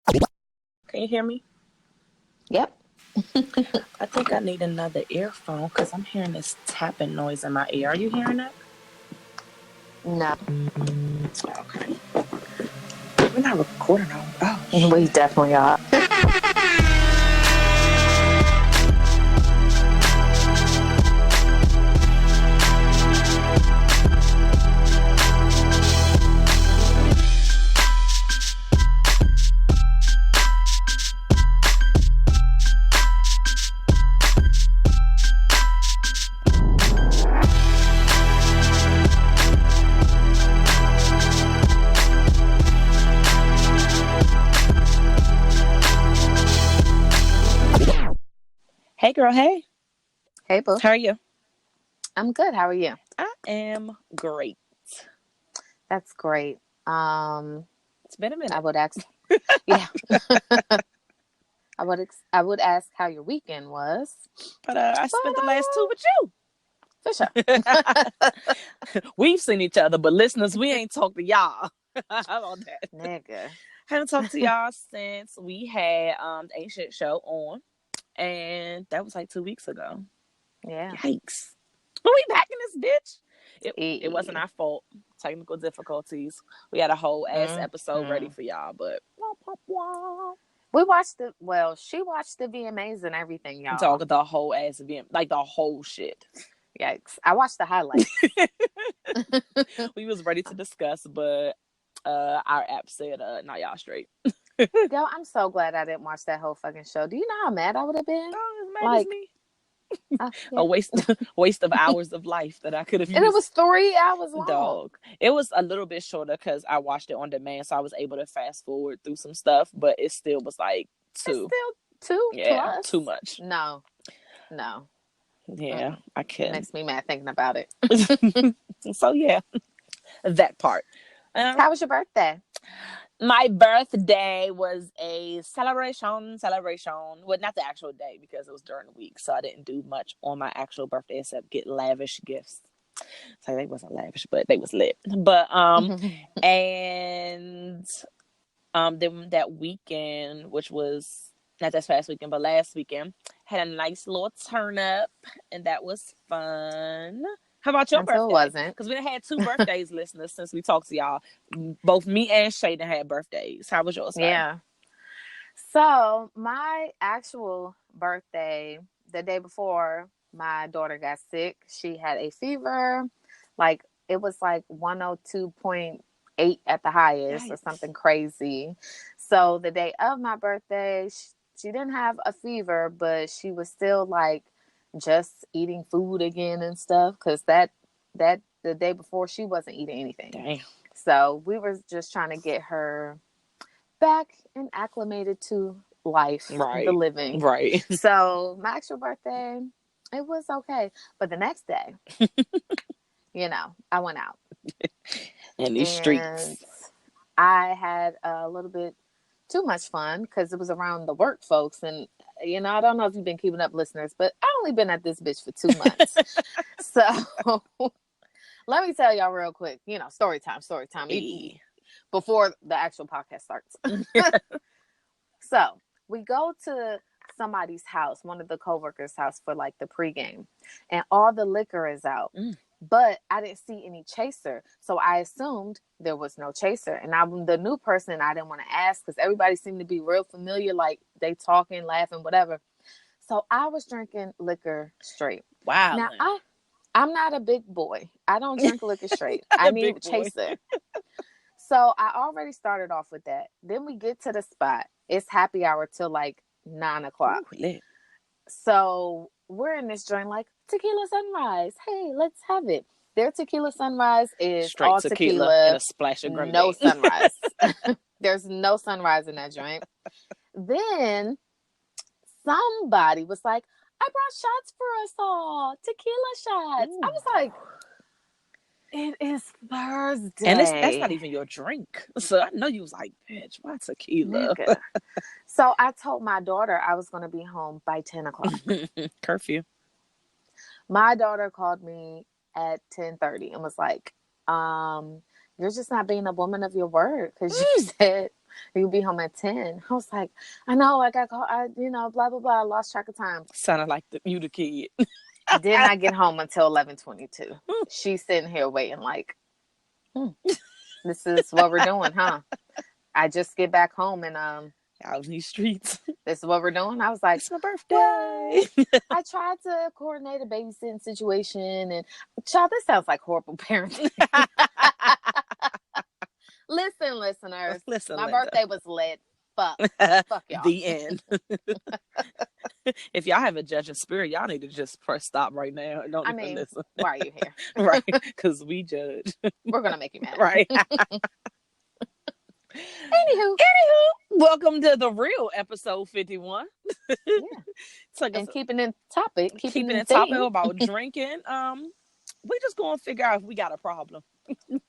Can you hear me? Yep. I think I need another earphone because I'm hearing this tapping noise in my ear. Are you hearing it? No. Okay. We're not recording on. Oh, We definitely are. hey, girl. Hey. Hey, boo. How are you? I'm good. How are you? I am great. That's great. It's been a minute. I would ask. Yeah. I would ask how your weekend was. But I spent the last 2 with you. For sure. We've seen each other, but listeners, we ain't talked to y'all. How about that? Nigga. Haven't talked to y'all since we had the Ancient Show on. And that was like 2 weeks ago. Yeah. Yikes. But we back in this bitch. It wasn't our fault. Technical difficulties. We had a whole ass episode ready for y'all, but we watched she watched the VMAs and everything, y'all. Talk the whole ass VM, like the whole shit. Yikes. I watched the highlights. We was ready to discuss, but our app said nah, y'all straight. Yo, I'm so glad I didn't watch that whole fucking show. Do you know how mad I would have been? Oh, as mad as me. Yeah. A waste of hours of life that I could have used. And it was 3 hours long. Dog. It was a little bit shorter because I watched it on demand, so I was able to fast forward through some stuff, but it still was like 2. It's still 2 yeah, plus. Too much. No. Yeah, I can't. Makes me mad thinking about it. So yeah, that part. How was your birthday? My birthday was a celebration. Well, not the actual day because it was during the week, so I didn't do much on my actual birthday except get lavish gifts. So they wasn't lavish, but they was lit. But and then that weekend, which was not this past weekend, but last weekend, had a nice little turn up, and that was fun. How about your birthday? It wasn't. Because we had 2 birthdays, listeners, since we talked to y'all. Both me and Shay had birthdays. How was yours? Yeah. So my actual birthday, the day before, my daughter got sick. She had a fever. Like, it was like 102.8 at the highest or something crazy. So the day of my birthday, she didn't have a fever, but she was still like just eating food again and stuff. Because that the day before, she wasn't eating anything. Damn. So we were just trying to get her back and acclimated to life, the living. Right. So my actual birthday, it was okay. But the next day, I went out. In these streets. I had a little bit too much fun because it was around the work folks. And, I don't know if you've been keeping up, listeners, but I've only been at this bitch for 2 months. So let me tell y'all real quick, story time. Before the actual podcast starts. So we go to somebody's house, one of the coworkers' house for like the pregame, and all the liquor is out. But I didn't see any chaser. So I assumed there was no chaser. And I'm the new person. I didn't want to ask because everybody seemed to be real familiar. Like they talking, laughing, whatever. So I was drinking liquor straight. Wow. Now I'm not a big boy. I don't drink liquor straight. I need a chaser. So I already started off with that. Then we get to the spot. It's happy hour till like 9 o'clock. Ooh, so we're in this joint like tequila sunrise. Hey, let's have it. Their tequila sunrise is straight all tequila and a splash of grenade. No sunrise. There's no sunrise in that joint. Then somebody was like, I brought shots for us all. Tequila shots. Ooh. I was like, it is Thursday. And that's not even your drink. So I know you was like, bitch, why tequila? So I told my daughter I was going to be home by 10 o'clock. Curfew. My daughter called me at 10:30 and was like, you're just not being a woman of your word because you said You'll be home at 10. I was like, I know, I got called, blah, blah, blah. I lost track of time. Sounded like you the kid. Did not get home until 11:22. She's sitting here waiting like, this is what we're doing, huh? I just get back home and out in these streets. This is what we're doing. I was like, it's my birthday. Well, I tried to coordinate a babysitting situation, and child, this sounds like horrible parenting. Listen, listeners. Listen, my Linda. birthday was lit. Fuck y'all. The end. If y'all have a judging spirit, y'all need to just press stop right now. Don't even listen. Why are you here? Right, because we judge. We're gonna make you mad. Right. Anywho, welcome to the real episode 51. Yeah. And keeping in topic about drinking. We just gonna figure out if we got a problem.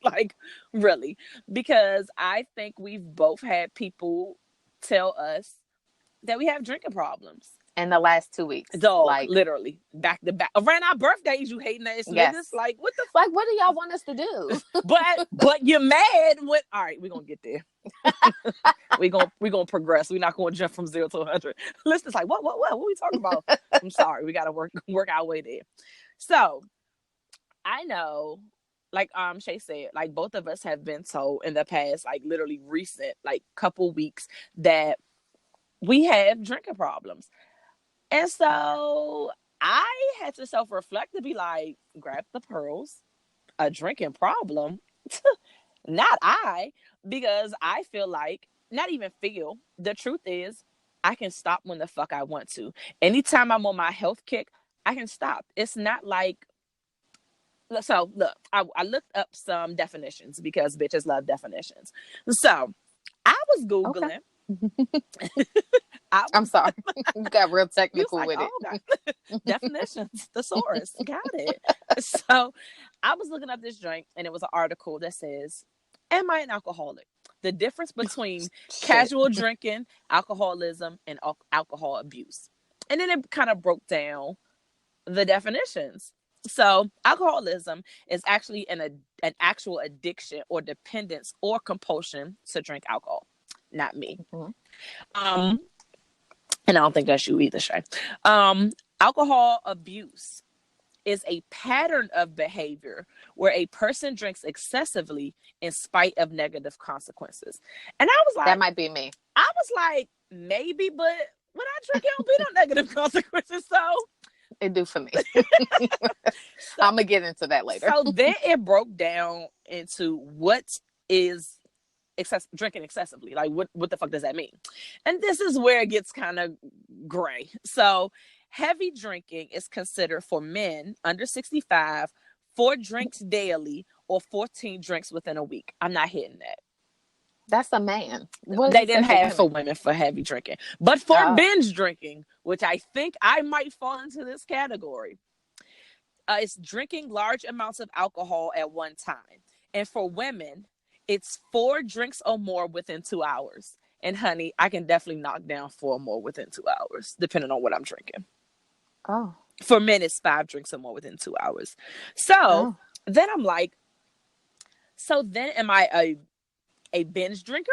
Like, really, because I think we've both had people tell us that we have drinking problems in the last 2 weeks. Dog, like literally back to back around our birthdays. You hating ass niggas? Like, what the like? What do y'all want us to do? but you're mad when. All right, we're gonna get there. we're gonna progress. We're not gonna jump from 0 to 100. Listeners, like, what are we talking about? I'm sorry, we gotta work our way there. So I know, like Shay said, like both of us have been told in the past, like literally recent, like couple weeks, that we have drinking problems. And so I had to self-reflect to be like, grab the pearls, a drinking problem. Not I, because I feel like, not even feel, the truth is, I can stop when the fuck I want to. Anytime I'm on my health kick, I can stop. It's not like, so look, I looked up some definitions because bitches love definitions. So I was Googling. Okay. I'm sorry. You got real technical with it. Definitions, thesaurus. Got it. So I was looking up this drink and it was an article that says, am I an alcoholic? The difference between casual drinking, alcoholism, and alcohol abuse. And then it kind of broke down the definitions. So alcoholism is actually an actual addiction or dependence or compulsion to drink alcohol. Not me. Mm-hmm. And I don't think that's you either, Shay. Alcohol abuse is a pattern of behavior where a person drinks excessively in spite of negative consequences. And I was like, that might be me. I was like, maybe, but when I drink, it don't be no negative consequences. So it do for me. I'm gonna get into that later. So then it broke down into what is drinking excessively. Like, what the fuck does that mean? And this is where it gets kind of gray. So heavy drinking is considered for men under 65, 4 drinks daily or 14 drinks within a week. I'm not hitting that. That's a man. They didn't have for women for heavy drinking. But for binge drinking, which I think I might fall into this category, it's drinking large amounts of alcohol at one time. And for women, it's 4 drinks or more within 2 hours. And honey, I can definitely knock down 4 more within 2 hours, depending on what I'm drinking. Oh. For men, it's 5 drinks or more within 2 hours. So then I'm like, so then am I a binge drinker?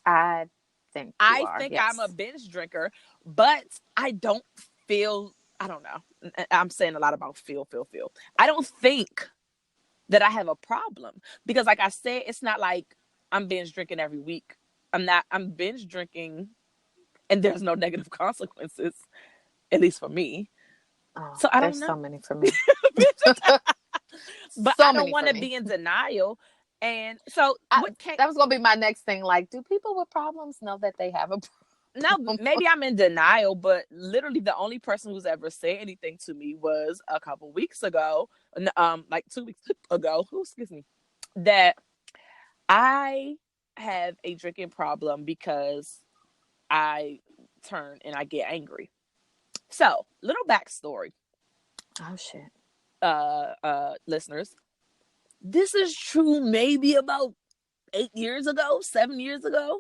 I think I'm a binge drinker, but I don't feel, I don't know. I'm saying a lot about feel. I don't think that I have a problem because, like I said, it's not like I'm binge drinking every week. I'm binge drinking and there's no negative consequences, at least for me. Oh, so I don't know. There's so many for me. But I don't want to be in denial. And so that was going to be my next thing. Like, do people with problems know that they have a problem? No, maybe I'm in denial, but literally the only person who's ever said anything to me was a couple weeks ago, like 2 weeks ago, that I have a drinking problem because I turn and I get angry. So, little backstory. Oh, shit. Listeners, this is true maybe about 8 years ago, 7 years ago.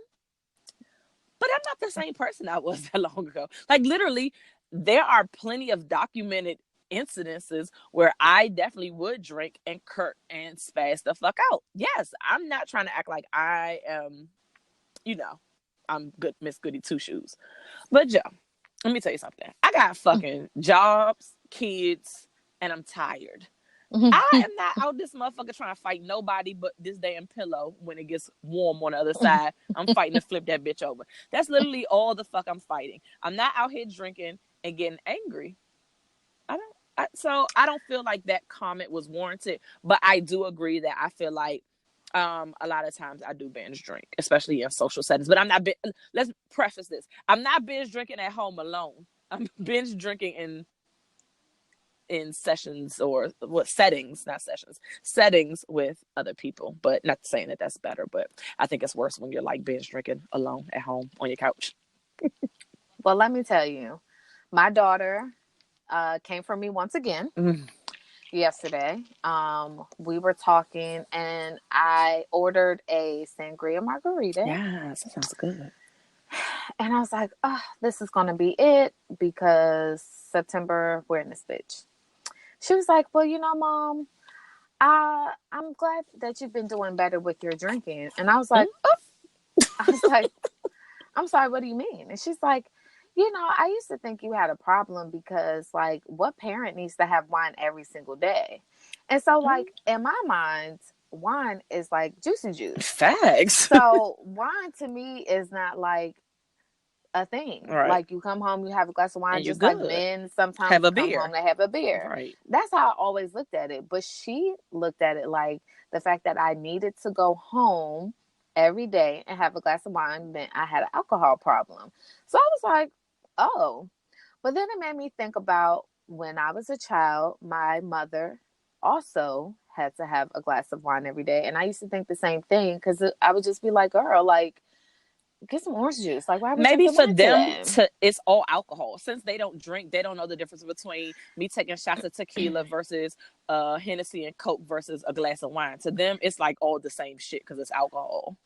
But I'm not the same person I was that long ago. Like, literally, there are plenty of documented incidences where I definitely would drink and curse and spaz the fuck out. Yes, I'm not trying to act like I am you know, I'm good, Miss Goody Two Shoes. But Joe, let me tell you something. I got fucking jobs, kids, and I'm tired. I am not out this motherfucker trying to fight nobody but this damn pillow when it gets warm on the other side. I'm fighting to flip that bitch over. That's literally all the fuck I'm fighting. I'm not out here drinking and getting angry. So I don't feel like that comment was warranted, but I do agree that I feel like a lot of times I do binge drink, especially in social settings. But I'm not. Let's preface this: I'm not binge drinking at home alone. I'm binge drinking in sessions or what settings, not sessions, settings with other people. But not saying that that's better, but I think it's worse when you're like binge drinking alone at home on your couch. Well, let me tell you, my daughter came for me once again yesterday. We were talking and I ordered a sangria margarita. Yes, that sounds good. And I was like, oh, this is going to be it because September, we're in this bitch. She was like, well, you know, Mom, I'm glad that you've been doing better with your drinking. And I was like, I was like, I'm sorry, what do you mean? And she's like, you know, I used to think you had a problem because, like, what parent needs to have wine every single day? And so, like, in my mind, wine is like juicy juice. Facts. So wine to me is not like a thing. Right. Like, you come home, you have a glass of wine, and just like men sometimes have a come beer. home, they have a beer. Right. That's how I always looked at it. But she looked at it like the fact that I needed to go home every day and have a glass of wine meant I had an alcohol problem. So I was like, oh. But then it made me think about when I was a child, my mother also had to have a glass of wine every day. And I used to think the same thing because I would just be like, girl, like, get some orange juice. Like, why are we maybe drinking for wine them today? it's all alcohol. Since they don't drink, they don't know the difference between me taking shots of tequila versus Hennessy and Coke versus a glass of wine. To them, it's like all the same shit because it's alcohol.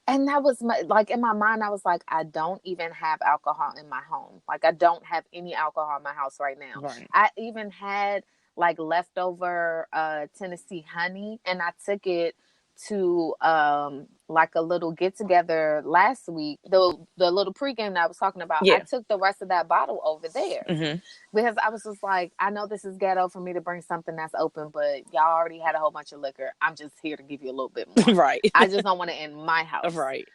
And that was like in my mind, I was like, I don't even have alcohol in my home. Like, I don't have any alcohol in my house right now. Right. I even had like leftover Tennessee honey, and I took it to like a little get together last week. The little pregame that I was talking about. Yeah. I took the rest of that bottle over there because I was just like, I know this is ghetto for me to bring something that's open, but y'all already had a whole bunch of liquor. I'm just here to give you a little bit more. Right. I just don't want it in my house. Right.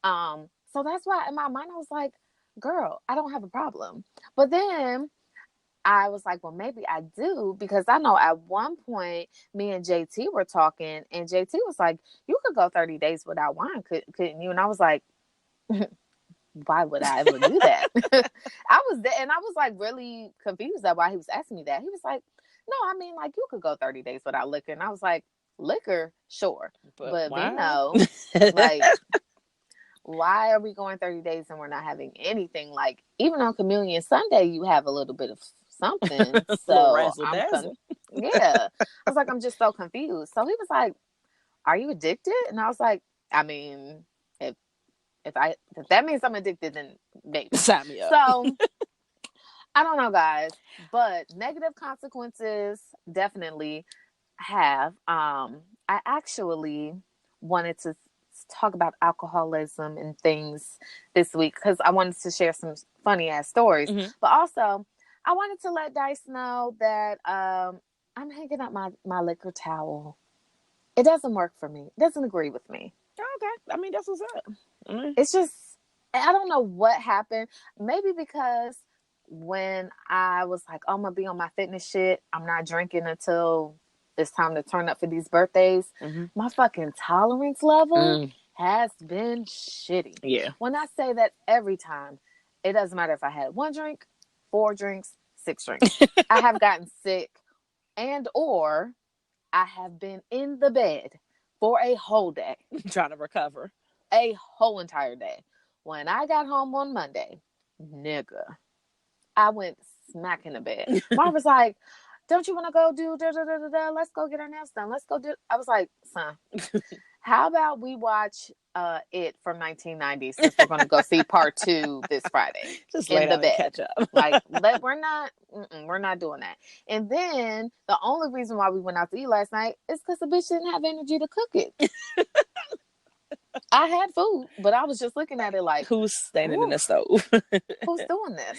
So that's why in my mind I was like, girl, I don't have a problem. But then I was like, well, maybe I do, because I know at one point me and JT were talking, and JT was like, you could go 30 days without wine, couldn't you? And I was like, why would I ever do that? I was there, and I was like really confused at why he was asking me that. He was like, no, I mean, like, you could go 30 days without liquor. And I was like, liquor, sure. But vino, like, why are we going 30 days and we're not having anything? Like, even on Communion Sunday, you have a little bit of something. So yeah. I was like, I'm just so confused. So he was like, are you addicted? And I was like, I mean, if that means I'm addicted, then maybe. Sign me up. So I don't know, guys, but negative consequences definitely have. I actually wanted to talk about alcoholism and things this week because I wanted to share some funny ass stories, but also I wanted to let Dice know that I'm hanging up my liquor towel. It doesn't work for me. It doesn't agree with me. Okay. I mean, that's what's up. It's just, I don't know what happened. Maybe because when I was like, oh, I'm going to be on my fitness shit, I'm not drinking until it's time to turn up for these birthdays. My fucking tolerance level has been shitty. Yeah. When I say that every time, it doesn't matter if I had 1 drink, 4 drinks, 6 drinks. I have gotten sick, and or I have been in the bed for a whole day. Trying to recover. A whole entire day. When I got home on Monday, nigga, I went smack in the bed. Mom was like, don't you want to go do da-da-da-da-da? Let's go get our nails done. Let's go do. I was like, son, how about we watch It from 1990 since we're going to go see part 2 this Friday. Just in the bed. Catch up. Like, we're not doing that. And then the only reason why we went out to eat last night is because the bitch didn't have energy to cook it. I had food, but I was just looking at it like, Who's standing in ooh, the stove? who's doing this?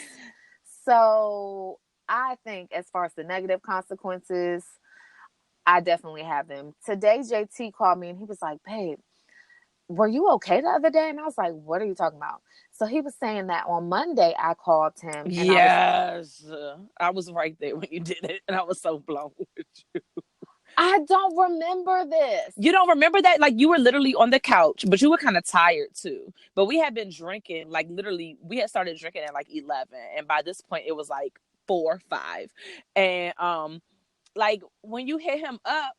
So I think as far as the negative consequences, I definitely have them. Today, JT called me and he was like, babe, were you okay the other day? And I was like, what are you talking about? So he was saying that on Monday, I called him and Yes. I was right there when you did it, and I was so blown with you. I don't remember this. You don't remember that? Like, you were literally on the couch, but you were kind of tired too. But we had been drinking, like, literally, we had started drinking at like 11. And by this point, it was like 4 or 5. And, like, when you hit him up,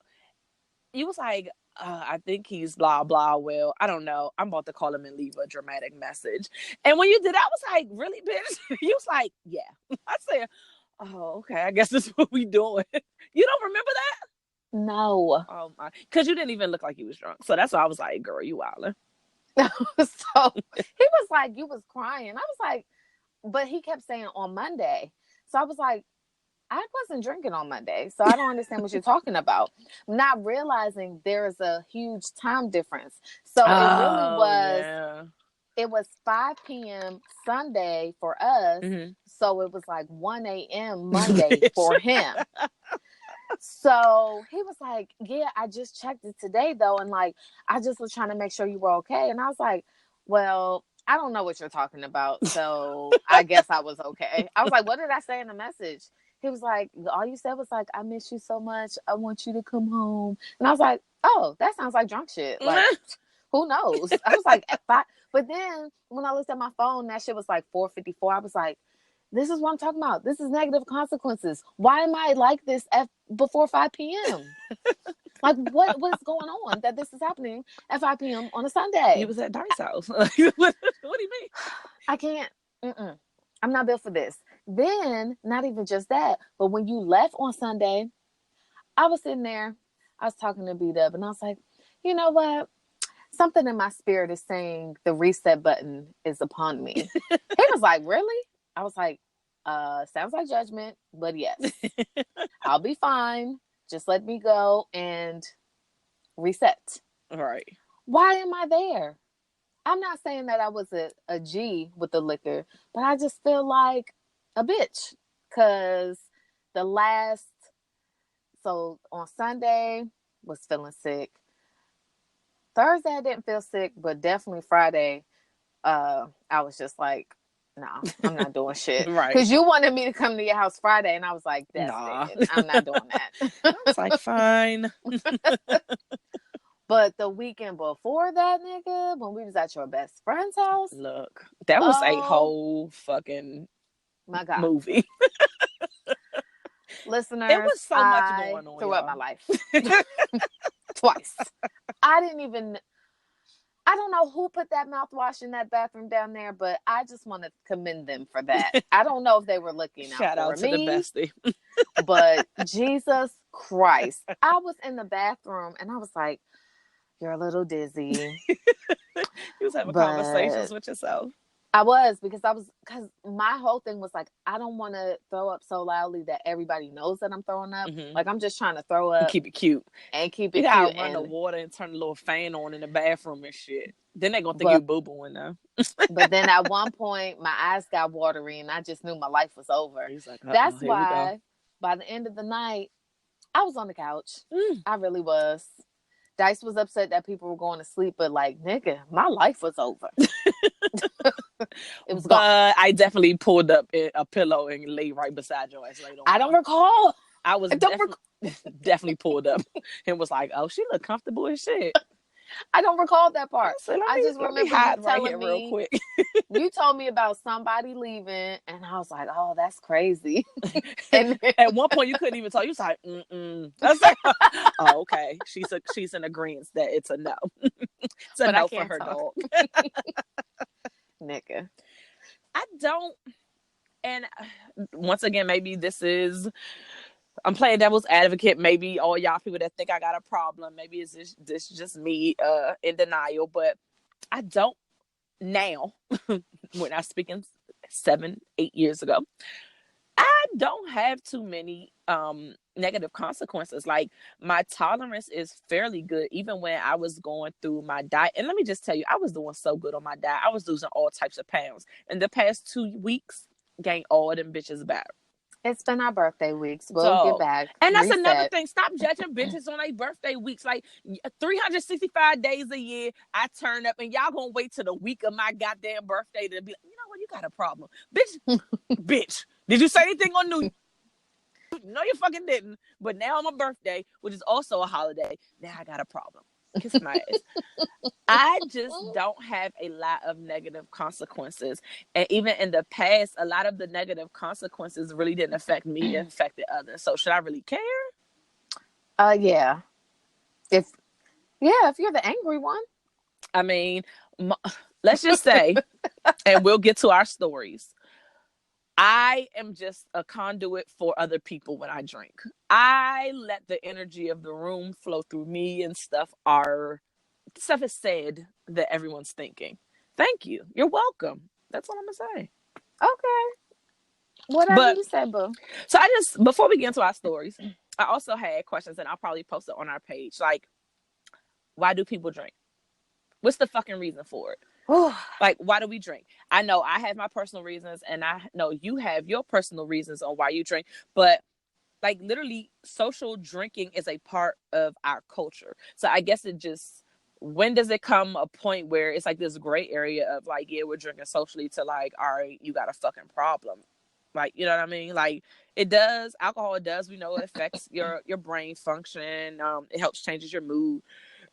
you was like, I think he's blah, blah. Well, I don't know. I'm about to call him and leave a dramatic message. And when you did, I was like, really, bitch? You was like, yeah. I said, oh, okay. I guess this is what we doing. You don't remember that? No. Oh my, because you didn't even look like you was drunk. So that's why I was like, girl, you wildin'. So he was like, you was crying. I was like, but he kept saying on Monday. So I was like, I wasn't drinking on Monday. So I don't understand what you're talking about. Not realizing there is a huge time difference. So it really was, Yeah. it was 5 p.m. Sunday for us. Mm-hmm. So it was like 1 a.m. Monday for him. So he was like, yeah, I just checked it today though. And like, I just was trying to make sure you were okay. And I was like, well, I don't know what you're talking about. So I guess I was okay. I was like, what did I say in the message? He was like, all you said was like, I miss you so much. I want you to come home. And I was like, oh, that sounds like drunk shit. Like, who knows? I was like, at 5. But then when I looked at my phone, that shit was like 4:54. I was like, this is what I'm talking about. This is negative consequences. Why am I like this before 5 p.m.? Like, what is going on that this is happening at 5 p.m. on a Sunday? You was at Dice house. What do you mean? I can't. I'm not built for this. Then, not even just that, but when you left on Sunday, I was sitting there. I was talking to B-Dub, and I was like, you know what? Something in my spirit is saying the reset button is upon me. He was like, really? I was like, sounds like judgment, but yes, I'll be fine. Just let me go and reset. Right. Why am I there? I'm not saying that I was a G with the liquor, but I just feel like a bitch. Because so on Sunday, was feeling sick. Thursday, I didn't feel sick, but definitely Friday, I was just like, nah, I'm not doing shit. Right. Because you wanted me to come to your house Friday, and I was like, that's Nah. dead. I'm not doing that. I was like, fine. But the weekend before that, nigga, when we was at your best friend's house, Look, that was a whole fucking my God. movie. Listeners, it was so much going on. Threw up my life twice. I don't know who put that mouthwash in that bathroom down there, but I just want to commend them for that. I don't know if they were looking out Shout out for to me, the bestie. but Jesus Christ, I was in the bathroom and I was like, "You're a little dizzy." You was having conversations with yourself. I was because my whole thing was like, I don't want to throw up so loudly that everybody knows that I'm throwing up. Mm-hmm. Like, I'm just trying to throw up and keep it cute. You gotta run the water and turn the little fan on in the bathroom and shit. Then they're gonna think you boo-booing now. But then at one point, my eyes got watery and I just knew my life was over. He's like, that's why by the end of the night, I was on the couch. I really was. Dice was upset that people were going to sleep, but like, nigga, my life was over. It was gone. I definitely pulled up a pillow and lay right beside your ass. I don't recall. I was definitely pulled up and was like, oh, she look comfortable as shit. I don't recall that part. I just remember you telling me real quick. You told me about somebody leaving, and I was like, "Oh, that's crazy." And at one point, you couldn't even tell. You was like, "Mm." I was like, "Oh, okay." She's in agreement that it's a no. It's a no for her dog. Nigga, I don't. And once again, maybe I'm playing devil's advocate. Maybe all y'all people that think I got a problem, maybe it's this just me in denial. But I don't now. When I was speaking 7-8 years ago, I don't have too many negative consequences. Like, my tolerance is fairly good, even when I was going through my diet. And let me just tell you, I was doing so good on my diet. I was losing all types of pounds. In the past 2 weeks, gained all them bitches back. It's been our birthday weeks. We'll get So, back. and that's another Reset. thing. Stop judging bitches on their birthday weeks. Like, 365 days a year, I turn up, and y'all gonna wait till the week of my goddamn birthday to be like, you know what, you got a problem, bitch. Bitch, did you say anything on New Year's? No, you fucking didn't. But now on my birthday, which is also a holiday, now I got a problem. Kiss my ass. I just don't have a lot of negative consequences. And even in the past, a lot of the negative consequences really didn't affect me. It affected others. So should I really care? Yeah. If you're the angry one. I mean, let's just say, and we'll get to our stories, I am just a conduit for other people when I drink. I let the energy of the room flow through me, and stuff is said that everyone's thinking. Thank you. You're welcome. That's all I'm gonna say. Okay. Whatever But you said, boo. so before we get into our stories, I also had questions, and I'll probably post it on our page. Like, why do people drink? What's the fucking reason for it? Like, why do we drink? I know I have my personal reasons, and I know you have your personal reasons on why you drink, but like, literally, social drinking is a part of our culture. So I guess when does it come a point where it's like this gray area of like, yeah, we're drinking socially, to like, all right, you got a fucking problem. Like, you know what I mean? Like, alcohol does, we know it affects your brain function. It helps changes your mood,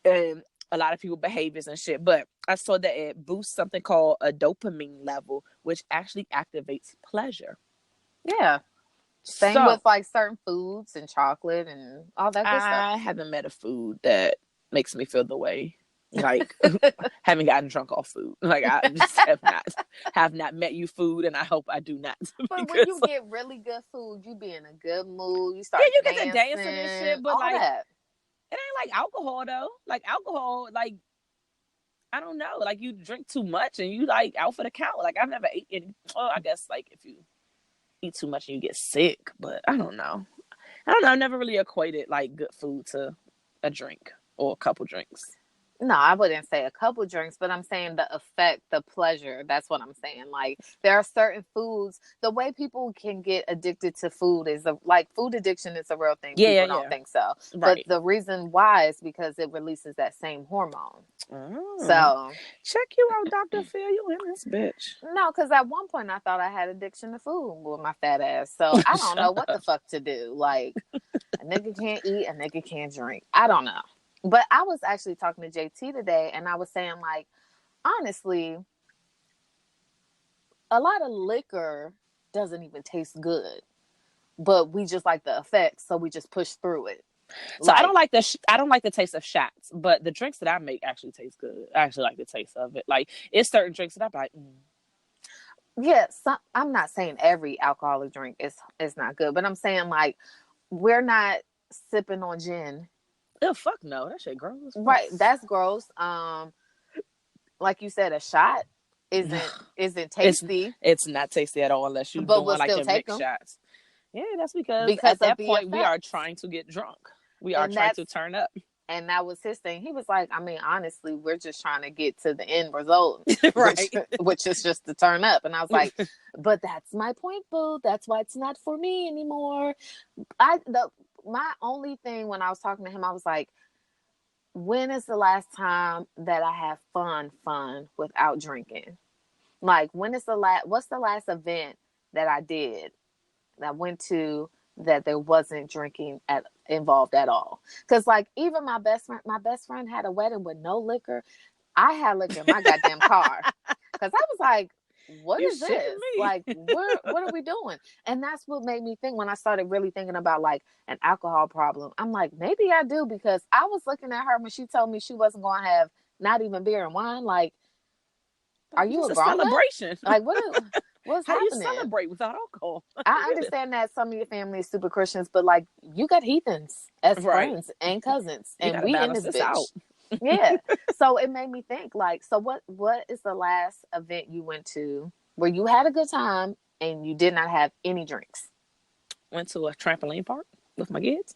and a lot of people behaviors and shit. But I saw that it boosts something called a dopamine level, which actually activates pleasure. Yeah. Same So with like certain foods and chocolate and all that good stuff. I haven't met a food that makes me feel the way. Like, haven't gotten drunk off food. Like, I just have not met you food, and I hope I do not. But when you get really good food, you be in a good mood. You start you dancing, get to dancing and shit, but all like, that. it ain't like alcohol though. Like, alcohol, like, I don't know. Like, you drink too much and you like out for the count. Like, I've never eaten. Well, I guess like if you eat too much and you get sick, but I don't know. I've never really equated like good food to a drink or a couple drinks. No, I wouldn't say a couple drinks, but I'm saying the effect, the pleasure. That's what I'm saying. Like, there are certain foods. The way people can get addicted to food is like food addiction is a real thing. People don't think so. Right. But the reason why is because it releases that same hormone. So check you out, Dr. Phil. You in this bitch? No, because at one point I thought I had addiction to food with my fat ass. So I don't know what the fuck to do. Like, a nigga can't eat, a nigga can't drink. I don't know. But I was actually talking to JT today, and I was saying, like, honestly, a lot of liquor doesn't even taste good, but we just like the effects, so we just push through it. So I don't like the taste of shots, but the drinks that I make actually taste good. I actually like the taste of it. Like, it's certain drinks that I'm like, Yeah, I'm not saying every alcoholic drink is not good, but I'm saying, like, we're not sipping on gin. Oh, fuck no. That shit gross. Right. That's gross. Like you said, a shot isn't tasty. It's not tasty at all unless you're doing like the mixed shots. Yeah, that's because at that point we are trying to get drunk. We are trying to turn up. And that was his thing. He was like, I mean, honestly, we're just trying to get to the end result, right? Which is just to turn up. And I was like, but that's my point, boo. That's why it's not for me anymore. My only thing when I was talking to him, I was like, when is the last time that I have fun without drinking? Like, what's the last event that I did that I went to that there wasn't drinking involved at all? Because, like, even my best friend had a wedding with no liquor. I had liquor in my goddamn car because I was like, what is this? Like, what are we doing? And that's what made me think when I started really thinking about like an alcohol problem. I'm like, maybe I do, because I was looking at her when she told me she wasn't going to have not even beer and wine. Like, are you a celebration? Like, what's How happening? do you celebrate without alcohol? I understand that some of your family is super Christians, but like, you got heathens as friends and cousins, and we in this bitch. Out. Yeah. So it made me think, like, so what is the last event you went to where you had a good time and you did not have any drinks? Went to a trampoline park with my kids.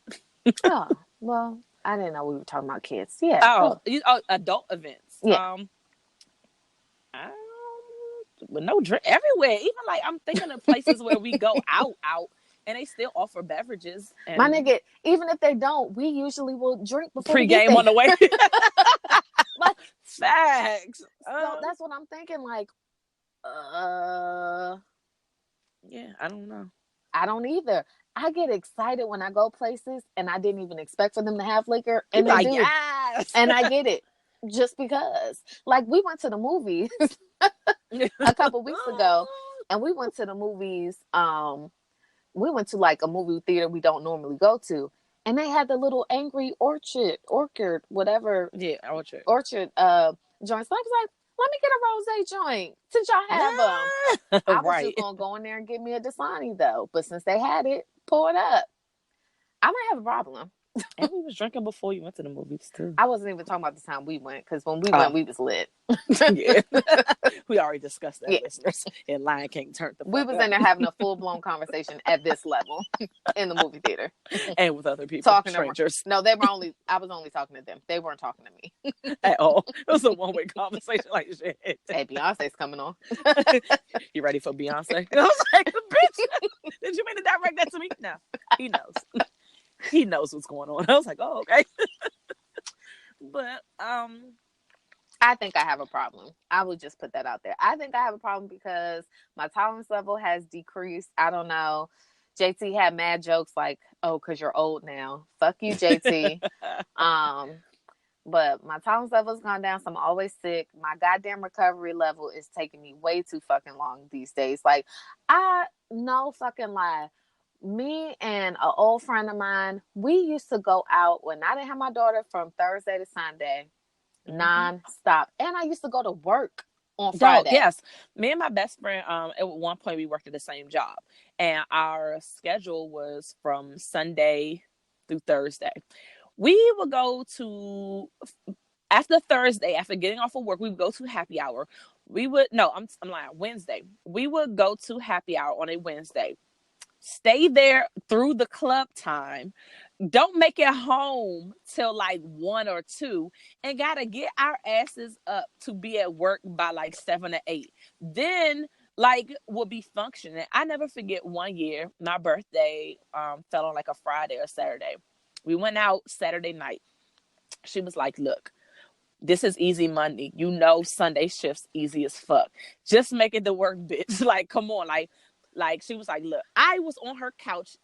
Oh, well, I didn't know we were talking about kids. Yeah. Oh, adult events. Yeah. Um, with no drink everywhere. Even like I'm thinking of places where we go out, and they still offer beverages. And My nigga, even if they don't, we usually will drink before we get pregame there. on the way. Like, Facts. so that's what I'm thinking. Like, yeah, I don't know. I don't either. I get excited when I go places and I didn't even expect for them to have liquor, and You're they like, do. yes. And I get it just because. Like, we went to the movies a couple weeks ago, and we went to the movies. We went to like a movie theater we don't normally go to, and they had the little Angry Orchard, whatever. Yeah, Orchard joints. So I was like, let me get a rosé joint since y'all have them. I was just gonna go in there and get me a Dasani though, but since they had it, pour it up. I might have a problem. And we was drinking before you went to the movies too. I wasn't even talking about the time we went, because when we went, we was lit. Yeah, we already discussed that, listeners. And Lion King turned the fuck We was up. in there having a full blown conversation at this level in the movie theater, and with other people, talking strangers. No, they were only. I was only talking to them. They weren't talking to me at all. It was a one-way conversation. Like shit. Hey, Beyonce's coming on. You ready for Beyonce? I was like, bitch, did you mean to direct that to me? No, he knows. He knows what's going on. I was like, oh, okay. But I think I have a problem. I would just put that out there. I think I have a problem because my tolerance level has decreased. I don't know. JT had mad jokes like, oh, because you're old now. Fuck you, JT. But my tolerance level has gone down, so I'm always sick. My goddamn recovery level is taking me way too fucking long these days. Like, no fucking lie. Me and an old friend of mine, we used to go out when I didn't have my daughter from Thursday to Sunday, non-stop. And I used to go to work on Friday. Yes. Me and my best friend, at one point we worked at the same job. And our schedule was from Sunday through Thursday. We would go to, after Thursday, after getting off of work, we would go to happy hour. I'm lying, Wednesday. We would go to happy hour on a Wednesday. Stay there through the club time. Don't make it home till like 1 or 2, and gotta get our asses up to be at work by like 7 or 8. Then like we'll be functioning. I never forget one year, my birthday fell on like a Friday or Saturday. We went out Saturday night. She was like, look, this is easy money. You know Sunday shifts easy as fuck. Just make it to work, bitch. Like, come on, like she was like, look, I was on her couch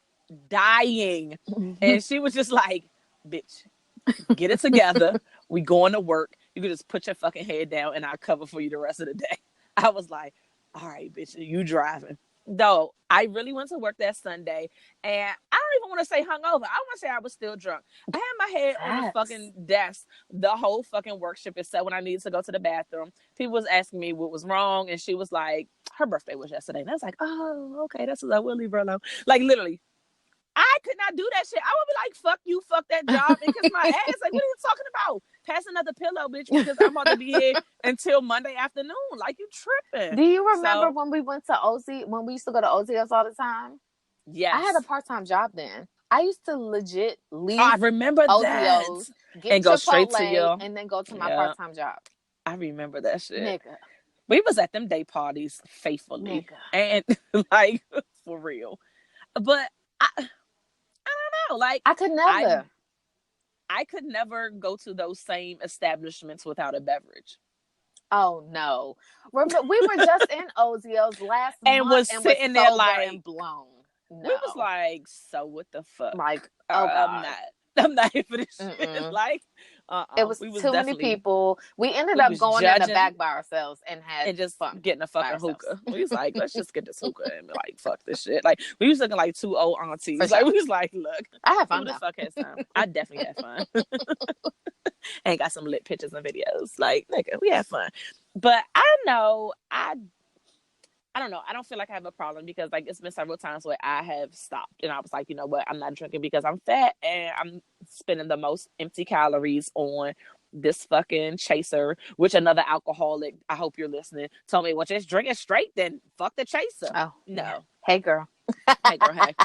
dying. And she was just like, bitch, get it together. We going to work. You can just put your fucking head down and I'll cover for you the rest of the day. I was like, all right, bitch, you driving. Though I really went to work that Sunday, and I don't even want to say hungover. I want to say I was still drunk. I had my head on the fucking desk the whole fucking work shift, except when I needed to go to the bathroom. People was asking me what was wrong, and she was like, her birthday was yesterday. And I was like, oh, okay, that's what I will leave her alone. Like, literally, I could not do that shit. I would be like, fuck you, fuck that job, and kiss my ass. Like, what are you talking about? Pass another pillow, bitch, because I'm about to be here until Monday afternoon. Like, you tripping. Do you remember when we went to when we used to go to OZOs all the time? Yes. I had a part-time job then. I used to legit leave I remember OZOs, get and go Chipotle, straight to your... and then go to my part-time job. I remember that shit. Nigga. We was at them day parties faithfully. Nigga. And, like, for real. But I don't know. Like, I could never. I could never go to those same establishments without a beverage. Oh no! Remember, we were just in OZO's last and month was sitting there like and blown. No. We was like, so what the fuck? Like, oh God. I'm not here for this shit. Like, it was too many people. We ended up going in the back by ourselves and just fun getting a fucking hookah. We was like, let's just get this hookah and like, fuck this shit. Like, we was looking like two old aunties. Like, we was like, look, I had fun. Who the fuck has time? I definitely had fun. And got some lit pictures and videos. Like, nigga, we had fun. But I know I don't know. I don't feel like I have a problem because, like, it's been several times where I have stopped and I was like, you know what? I'm not drinking because I'm fat and I'm spending the most empty calories on this fucking chaser, which another alcoholic, I hope you're listening, told me, well, just drink it straight then. Fuck the chaser. Oh, no. Yeah. Hey, girl. Hey, girl, hey.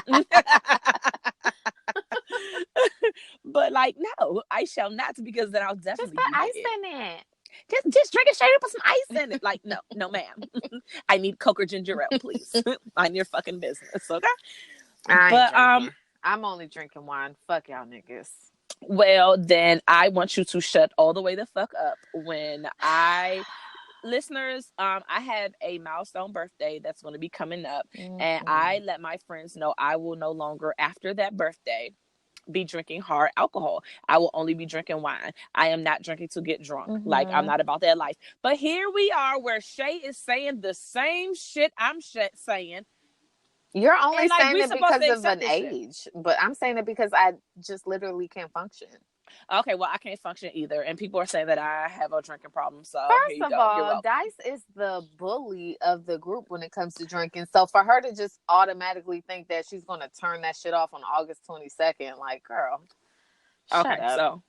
But like, no, I shall not, because then I'll Just definitely put be ice dead. in it. Just drink it straight up, put some ice in it. Like, no, no, ma'am. I need Coke or ginger ale, please. Mind your fucking business, okay? I ain't But drinking. I'm only drinking wine. Fuck y'all niggas. well, then I want you to shut all the way the fuck up when listeners, I have a milestone birthday that's going to be coming up, and I let my friends know I will no longer, after that birthday, be drinking hard alcohol. I will only be drinking wine. I am not drinking to get drunk. Like, I'm not about that life. But here we are, where Shay is saying the same shit I'm saying. You're only And like, saying we it supposed because to of accept an this shit. age, but I'm saying it because I just literally can't function. Okay, well, I can't function either. And people are saying that I have a drinking problem. So here First you of go. You're all, welcome. Dice is the bully of the group when it comes to drinking. So for her to just automatically think that she's going to turn that shit off on August 22nd, like, girl, shut Okay, up. so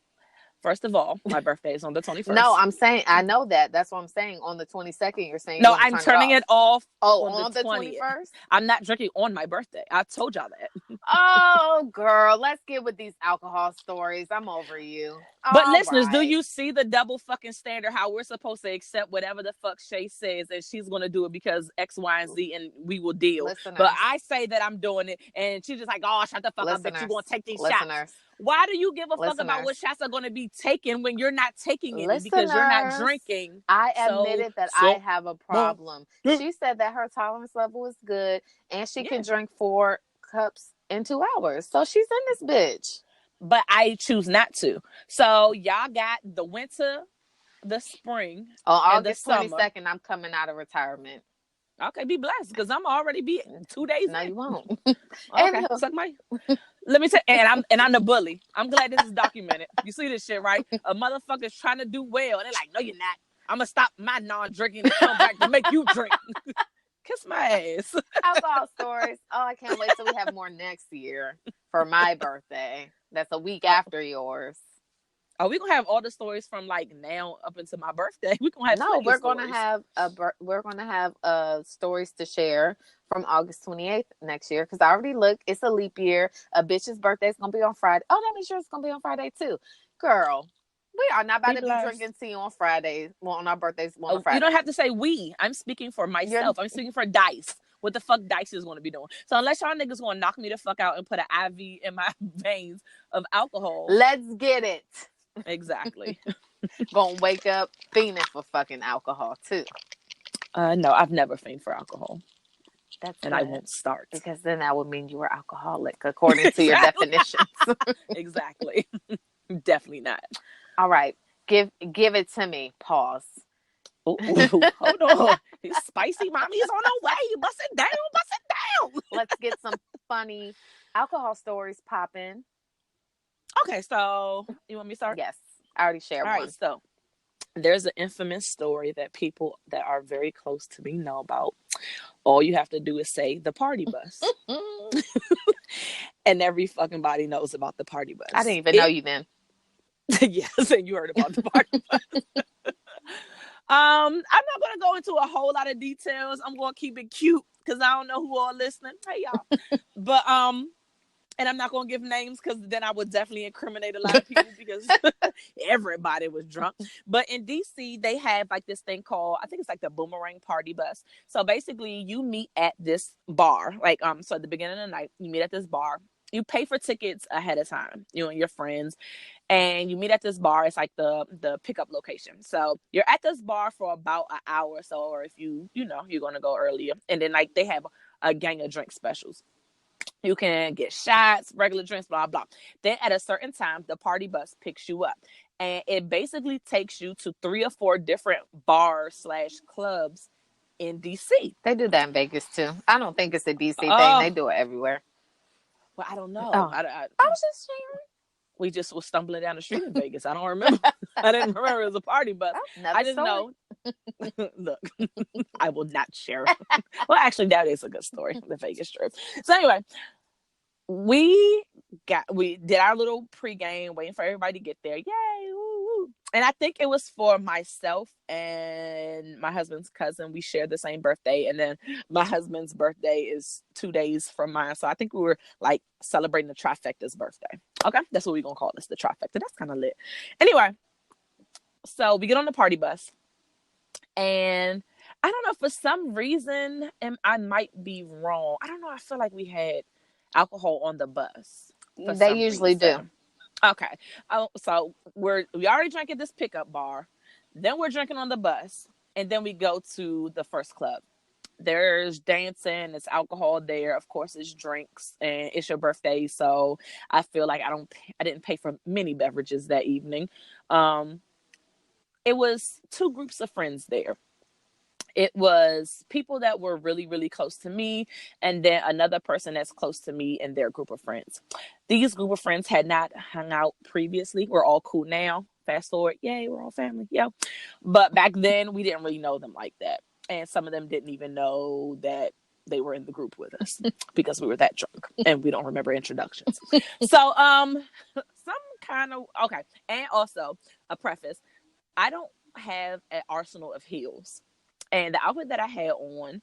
first of all, my birthday is on the No, 21st. I'm saying, I know that. That's what I'm saying. On the 22nd, you're saying you're No, going to I'm turn it turning off. it off Oh, on the on the 20th. 21st? I'm not drinking on my birthday. I told y'all that. Oh, girl, let's get with these alcohol stories. I'm over you. But All listeners, do right. you see the double fucking standard? How we're supposed to accept whatever the fuck Shay says, and she's gonna do it because X, Y, and Z, and we will deal. But Listeners, I say that I'm doing it, and she's just like, "Oh, shut the fuck up, bitch! You listeners, gonna take these shots?" listeners, Why do you give a fuck about listeners, what shots are gonna be taken when you're not taking any because you're not listeners. drinking? I So, admitted that I so, have a well, problem. She said that her tolerance level is good and she yeah. can drink 4 cups in 2 hours. So she's in this bitch. But I choose not to. So y'all got the winter, the spring, On and the August summer. 22nd, I'm coming out of retirement. Okay, be blessed, because I'm already be 2 days No, in. you won't. Okay, Anywho, suck my. Let me tell, and I'm the bully. I'm glad this is documented. You see this shit, right? A motherfucker's trying to do well, and they're like, "No, you're not. I'm gonna stop my non-drinking and come back to make you drink." Kiss my ass. alcohol stories. Oh, I can't wait till we have more next year for my birthday. That's a week Oh, after yours. are we gonna have all the stories from like now up until my birthday? We gonna have No, plenty of we're gonna stories. have stories to share from August 28th next year because I already looked. It's a leap year. A bitch's birthday is gonna be on Friday. Oh, that means yours is gonna be on Friday too, girl. We are not about Be to be blessed. drinking tea on Fridays. Well, on our birthdays, on a Oh, you don't Friday. have to say we. I'm speaking for You're myself. I'm speaking for Dice. What the fuck Dice is going to be doing? So unless y'all niggas going to knock me the fuck out and put an IV in my veins of alcohol, let's get it. exactly. Gonna wake up fiending for fucking alcohol too. No, I've never fainted for alcohol, That's and I good won't start. because then that would mean you were alcoholic according to your Exactly. definitions. Exactly. Definitely not. All right, give it to me. Pause. Ooh, ooh, hold on. His spicy mommy is on her way. Bust it down. Bust it down. Let's get some funny alcohol stories popping. Okay, so you want me to start? Yes, I already shared All right, one. so there's an infamous story that people that are very close to me know about. All you have to do is say the party bus. And every fucking body knows about the party I didn't bus. even know you then. Yes, and you heard about the party bus. I'm not gonna go into a whole lot of details. I'm gonna keep it cute because I don't know who all listening. Hey y'all. But and I'm not gonna give names because then I would definitely incriminate a lot of people because everybody was drunk. But in DC, they have like this thing called, I think it's like the boomerang party bus. So basically, you meet at this bar, like so at the beginning of the night, you meet at this bar. You pay for tickets ahead of time, you and your friends, and you meet at this bar. It's like the pickup location. So you're at this bar for about an hour or so, or if you're gonna go earlier, and then like they have a gang of drink specials. You can get shots, regular drinks, blah, blah. Then at a certain time, the party bus picks you up. And it basically takes you to 3 or 4 different bars slash clubs in DC. They do that in Vegas too. I don't think it's a DC thing. They Oh, do it everywhere. well, I don't know. Oh, I was just We just was stumbling down the street in Vegas. I don't remember. I didn't remember it was a party bus. sharing. Oh, I another just story. know. Look, I will not share. Well, actually, that is a good story. The Vegas trip. So anyway, we did our little pregame, waiting for everybody to get there. Yay! Woo, woo. And I think it was for myself and my husband's cousin. We shared the same birthday. And then my husband's birthday is 2 days from mine. So I think we were like celebrating the trifecta's birthday. Okay. That's what we're going to call this, the trifecta. That's kind of lit. Anyway, so we get on the party bus. And I don't know, for some reason, and I might be wrong. I don't know. I feel like we had alcohol on the bus for They some usually do. reason. Okay. So we already drank at this pickup bar. Then we're drinking on the bus. And then we go to the first club. There's dancing, it's alcohol there. Of course, it's drinks, and it's your birthday. So I feel like I didn't pay for many beverages that evening. Um, it was two groups of friends there. It was people that were really, really close to me, and then another person that's close to me and their group of friends. These group of friends had not hung out previously. We're all cool now. Fast forward, yay, we're all family. Yeah. But back then, we didn't really know them like that. And some of them didn't even know that they were in the group with us because we were that drunk and we don't remember introductions. So, some kind of, okay. And also, a preface, I don't have an arsenal of heels. And the outfit that I had on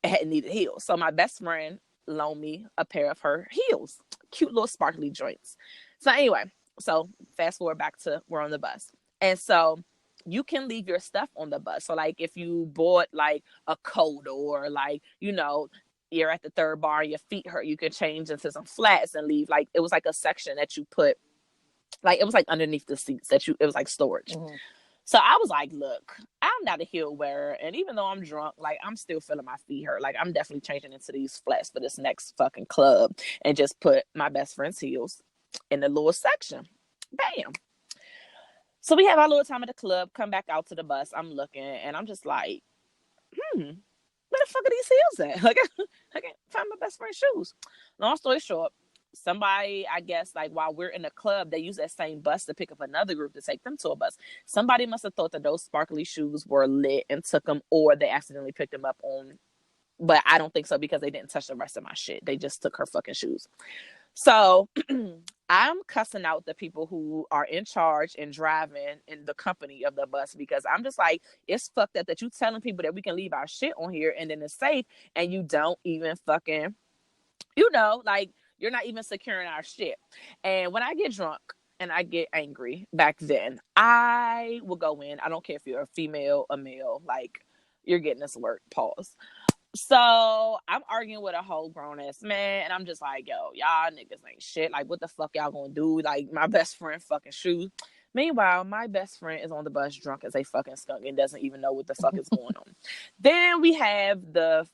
had needed heels. So my best friend loaned me a pair of her heels, cute little sparkly joints. So anyway, so fast forward back to we're on the bus. And so you can leave your stuff on the bus. So like if you bought like a coat or like, you're at the third bar and your feet hurt, you can change into some flats and leave. Like it was like a section that you put, like it was like underneath the seats it was like storage. Mm-hmm. So I was like, look, I'm not a heel wearer. And even though I'm drunk, like, I'm still feeling my feet hurt. Like, I'm definitely changing into these flats for this next fucking club and just put my best friend's heels in the little section. Bam. So we have our little time at the club, come back out to the bus. I'm looking and I'm just like, where the fuck are these heels at? Like, I can't find my best friend's shoes. Long story short, somebody, I guess, like while we're in the club, they use that same bus to pick up another group to take them to a bus. Somebody must have thought that those sparkly shoes were lit and took them, or they accidentally picked them up on. But I don't think so because they didn't touch the rest of my shit. They just took her fucking shoes. So I'm cussing out the people who are in charge and driving in the company of the bus because I'm just like, it's fucked up that you telling people that we can leave our shit on here and then it's safe and you don't even fucking, like, you're not even securing our shit. And when I get drunk and I get angry back then, I will go in. I don't care if you're a female or male, like, you're getting this work, pause. So I'm arguing with a whole grown ass man, and I'm just like, yo, y'all niggas ain't shit. Like, what the fuck y'all gonna do? Like, my best friend fucking shoes. Meanwhile, my best friend is on the bus drunk as a fucking skunk and doesn't even know what the fuck is going on. Then we have the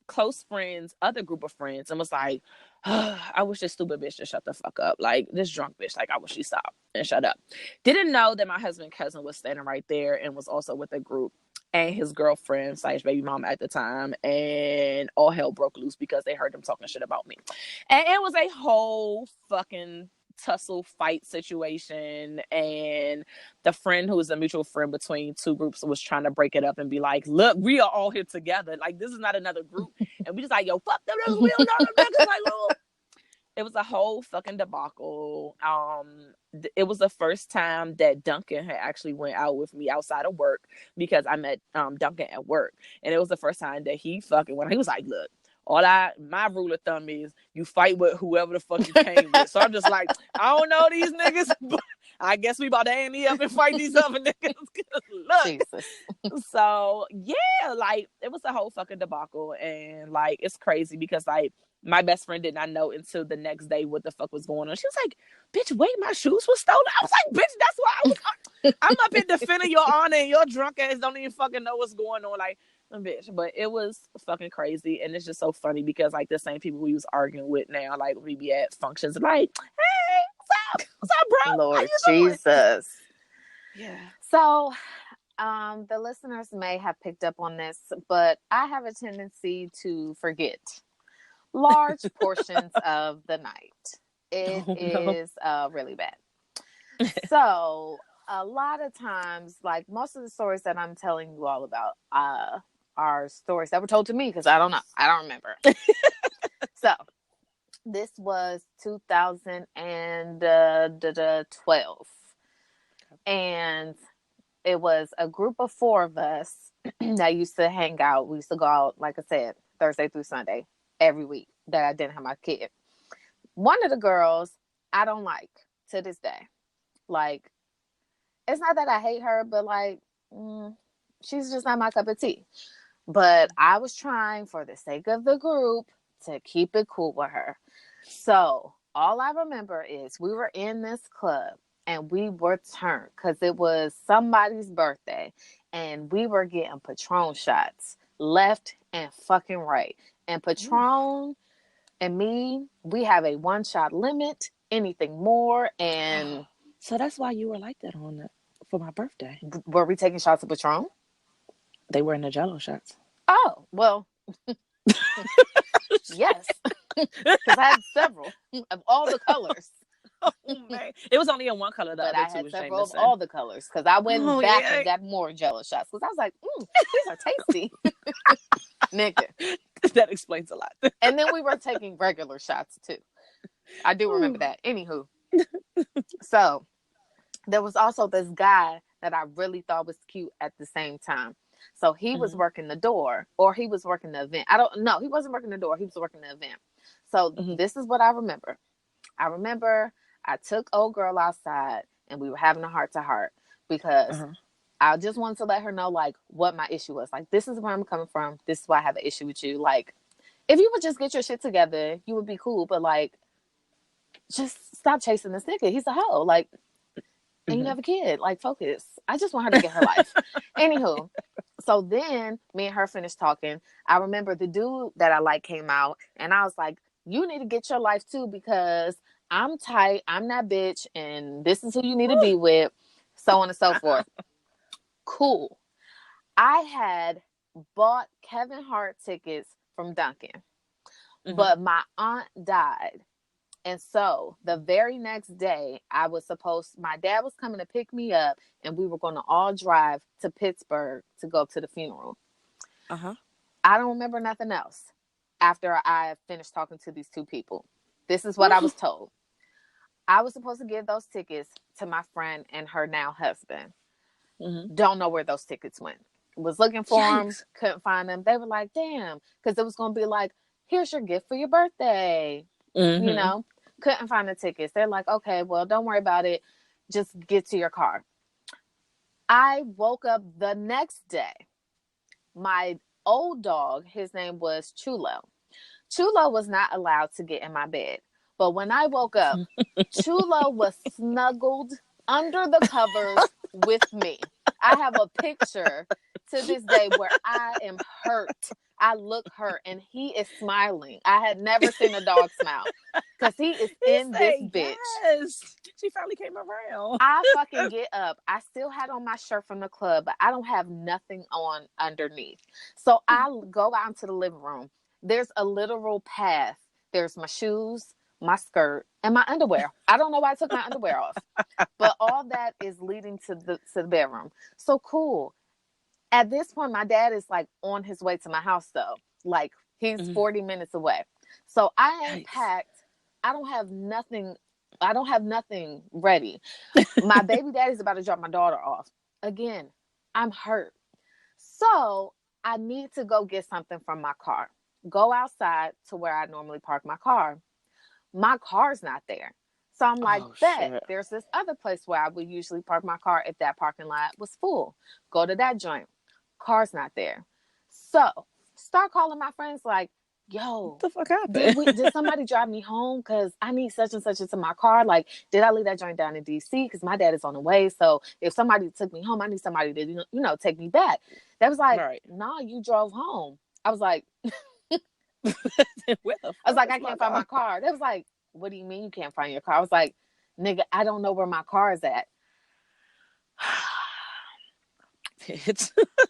close friends, other group of friends, and was like, I wish this stupid bitch just shut the fuck up. Like, this drunk bitch, like, I wish she stopped and shut up. Didn't know that my husband's cousin was standing right there and was also with the group and his girlfriend / baby mama at the time, and all hell broke loose because they heard them talking shit about me. And it was a whole fucking tussle fight situation, and the friend who was a mutual friend between two groups was trying to break it up and be like, look, we are all here together, like, this is not another group. And we just like, yo, fuck them niggas, we don't know them niggas, like, little. It was a whole fucking debacle. It was the first time that Duncan had actually went out with me outside of work because I met Duncan at work, and it was the first time that he fucking went. He was like, look, my rule of thumb is you fight with whoever the fuck you came with. So I'm just like, I don't know these niggas, but I guess we about to ante up and fight these other niggas. Look. Jesus. So yeah, like, it was a whole fucking debacle, and like, it's crazy because like, my best friend did not know until the next day what the fuck was going on. She was like, bitch, wait, my shoes were stolen. I was like, bitch, that's why I'm up here defending your honor and your drunk ass don't even fucking know what's going on. Like, bitch. But it was fucking crazy. And it's just so funny because like the same people we was arguing with now, like we be at functions like, hey, what's up, bro? Lord Jesus. Yeah. So the listeners may have picked up on this, but I have a tendency to forget large portions of the night. It is really bad. So a lot of times, like most of the stories that I'm telling you all about are stories that were told to me because I don't know. I don't remember. So this was 2012. And it was a group of 4 of us that used to hang out. We used to go out, like I said, Thursday through Sunday every week that I didn't have my kid. One of the girls I don't like to this day. Like, it's not that I hate her, but like, she's just not my cup of tea. But I was trying, for the sake of the group, to keep it cool with her. So all I remember is we were in this club and we were turned because it was somebody's birthday and we were getting Patron shots left and fucking right. And Patron and me, we have a 1-shot limit, anything more. And so that's why you were like that for my birthday. Were we taking shots of Patron? They were in the Jello shots. Oh, well, yes. Because I had several of all the colors. Oh, man. It was only in one color, but I had several of all the colors because I went back and got more Jello shots because I was like, these are tasty. Nigga. That explains a lot. And then we were taking regular shots too. I do remember that. Anywho. So there was also this guy that I really thought was cute at the same time. So he was working the door, or he was working the event. I don't know. He wasn't working the door. He was working the event. So this is what I remember. I remember I took old girl outside and we were having a heart-to-heart because I just wanted to let her know, like, what my issue was. Like, this is where I'm coming from. This is why I have an issue with you. Like, if you would just get your shit together, you would be cool. But, like, just stop chasing this nigga. He's a hoe. Like, and you have a kid. Like, focus. I just want her to get her life. Anywho. So then me and her finished talking. I remember the dude that I like came out and I was like, you need to get your life too because I'm tight. I'm that bitch. And this is who you need to be with. So on and so forth. Cool. I had bought Kevin Hart tickets from Duncan, but my aunt died. And so the very next day, my dad was coming to pick me up and we were going to all drive to Pittsburgh to go to the funeral. I don't remember nothing else after I finished talking to these 2 people. This is what I was told. I was supposed to give those tickets to my friend and her now husband. Don't know where those tickets went. Was looking for them, couldn't find them. They were like, damn, because it was going to be like, here's your gift for your birthday. You know, couldn't find the tickets. They're like, okay, well, don't worry about it. Just get to your car. I woke up the next day. My old dog, his name was Chulo. Chulo was not allowed to get in my bed. But when I woke up, Chulo was snuggled under the covers with me. I have a picture to this day where I am hurt. I look hurt and he is smiling. I had never seen a dog smile because he is in this bitch. Yes. She finally came around. I fucking get up. I still had on my shirt from the club, but I don't have nothing on underneath. So I go out into the living room. There's a literal path. There's my shoes, my skirt, and my underwear. I don't know why I took my underwear off, but all that is leading to the bedroom. So cool. At this point, my dad is like on his way to my house though. Like he's 40 minutes away. So I ain't packed. I don't have nothing ready. My baby daddy's about to drop my daughter off. Again, I'm hurt. So I need to go get something from my car. Go outside to where I normally park my car. My car's not there. So I'm like, there's this other place where I would usually park my car if that parking lot was full. Go to that joint. Car's not there. So start calling my friends like, yo, what the fuck happened? Did somebody drive me home? Because I need such and such into my car. Like, did I leave that joint down in DC? Because my dad is on the way. So if somebody took me home, I need somebody to, take me back. That was like, nah, you drove home. I was like, I can't find my car. They was like, what do you mean you can't find your car? I was like, nigga, I don't know where my car is at.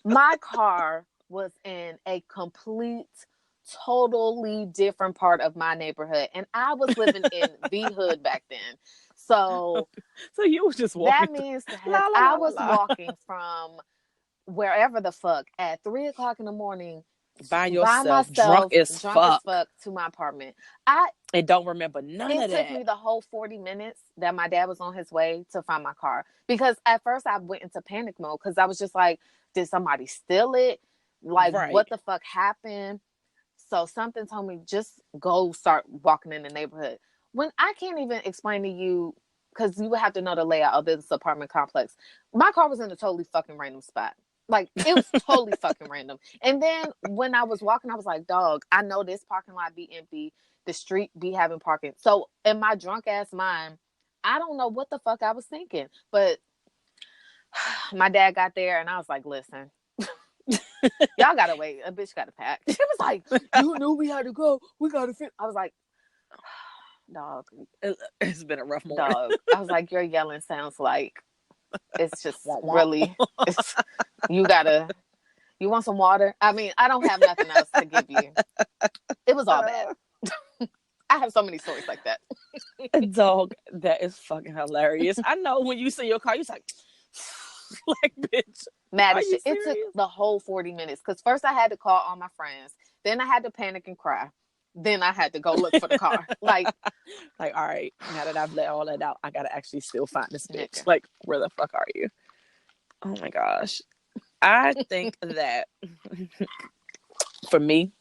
My car was in a totally different part of my neighborhood. And I was living in the hood back then. So you were just walking. That means that I was walking from wherever the fuck at 3:00 in the morning by by yourself, drunk myself, as drunk as fuck, fuck, to my apartment. I and don't remember none It of took that. me the whole 40 minutes that my dad was on his way to find my car, because at first I went into panic mode because I was just like, did somebody steal it? Like, Right. what the fuck happened? So something told me, just go start walking in the neighborhood. When I can't even explain to you, because you would have to know the layout of this apartment complex. My car was in a totally fucking random spot. Like, it was totally fucking random. And then when I was walking, I was like, dog, I know this parking lot be empty. The street be having parking. So in my drunk ass mind, I don't know what the fuck I was thinking. But my dad got there and I was like, listen, y'all gotta wait. A bitch gotta pack. It was like, you knew we had to go. We gotta fit. I was like, dog. It's been a rough morning. Dog. I was like, your yelling sounds like it's just Wah, wah. really, you want some water? I mean, I don't have nothing else to give you. It was all bad. I have so many stories like that. Dog, that is fucking hilarious. I know when you see your car, you're like, bitch. Mad Are as you shit. It serious? took the whole 40 minutes because first I had to call all my friends. Then I had to panic and cry. Then I had to go look for the car. Like, all right, now that I've let all that out, I gotta actually still find this bitch. nigga. Like, where the fuck are you? Oh my gosh. I think that for me,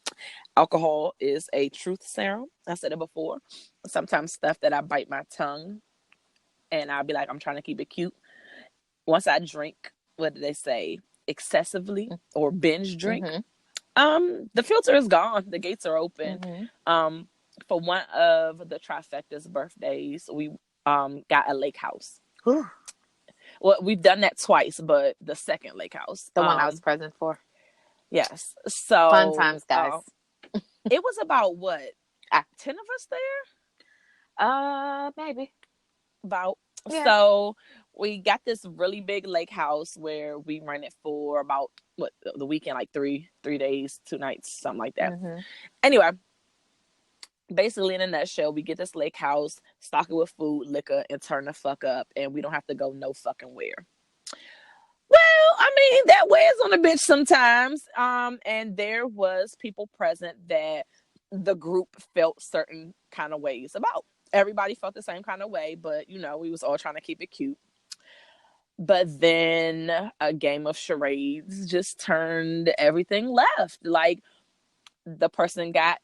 alcohol is a truth serum. I said it before. Sometimes stuff that I bite my tongue and I'll be like, I'm trying to keep it cute. Once I drink, what do they say? Excessively or binge drink. The filter is gone. The gates are open. For one of the trifecta's birthdays, we got a lake house. Well, we've done that twice, but the second lake house, The one I was present for. Yes. So fun times, guys. It was about what? 10 of us there? Maybe. About. Yeah. So we got this really big lake house where we rented for about the weekend, like 3 days, 2 nights, something like that. Anyway, basically in a nutshell, we get this lake house, stock it with food, liquor, and turn the fuck up, and we don't have to go no fucking where. Well, I mean, that wears on a bitch sometimes. And there was people present that the group felt certain kind of ways about. Everybody felt the same kind of way, but we was all trying to keep it cute. But then a game of charades just turned everything left. Like, the person got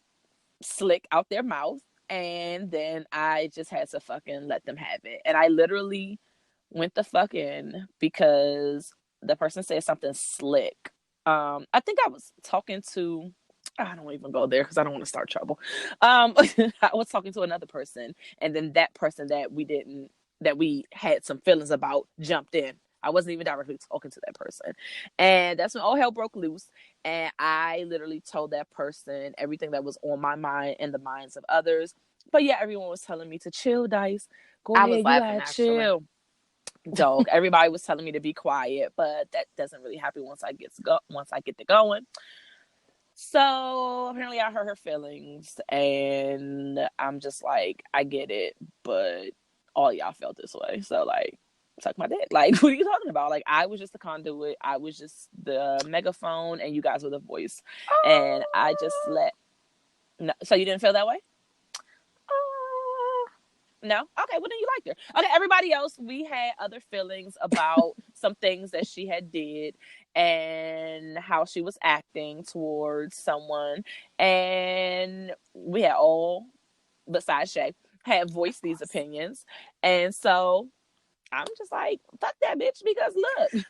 slick out their mouth, and then I just had to fucking let them have it. And I literally went the fuck in because the person said something slick. I think I was talking to, I don't even go there because I don't want to start trouble. I was talking to another person, and then that person that we had some feelings about jumped in. I wasn't even directly talking to that person. And that's when all hell broke loose. And I literally told that person everything that was on my mind and the minds of others. But yeah, everyone was telling me to chill, Dice. Go ahead, you gotta chill. Dog, everybody was telling me to be quiet, but that doesn't really happen once I get to going. So apparently I hurt her feelings, and I'm just like, I get it, but all y'all felt this way. So, like, suck my dick. Like, what are you talking about? Like, I was just the conduit. I was just the megaphone, and you guys were the voice. And I just no. So you didn't feel that way? No? Okay, well then you liked her. Okay, everybody else, we had other feelings about some things that she had did and how she was acting towards someone. And we had all, besides Shay, had voiced these opinions. And so I'm just like, fuck that bitch, because look.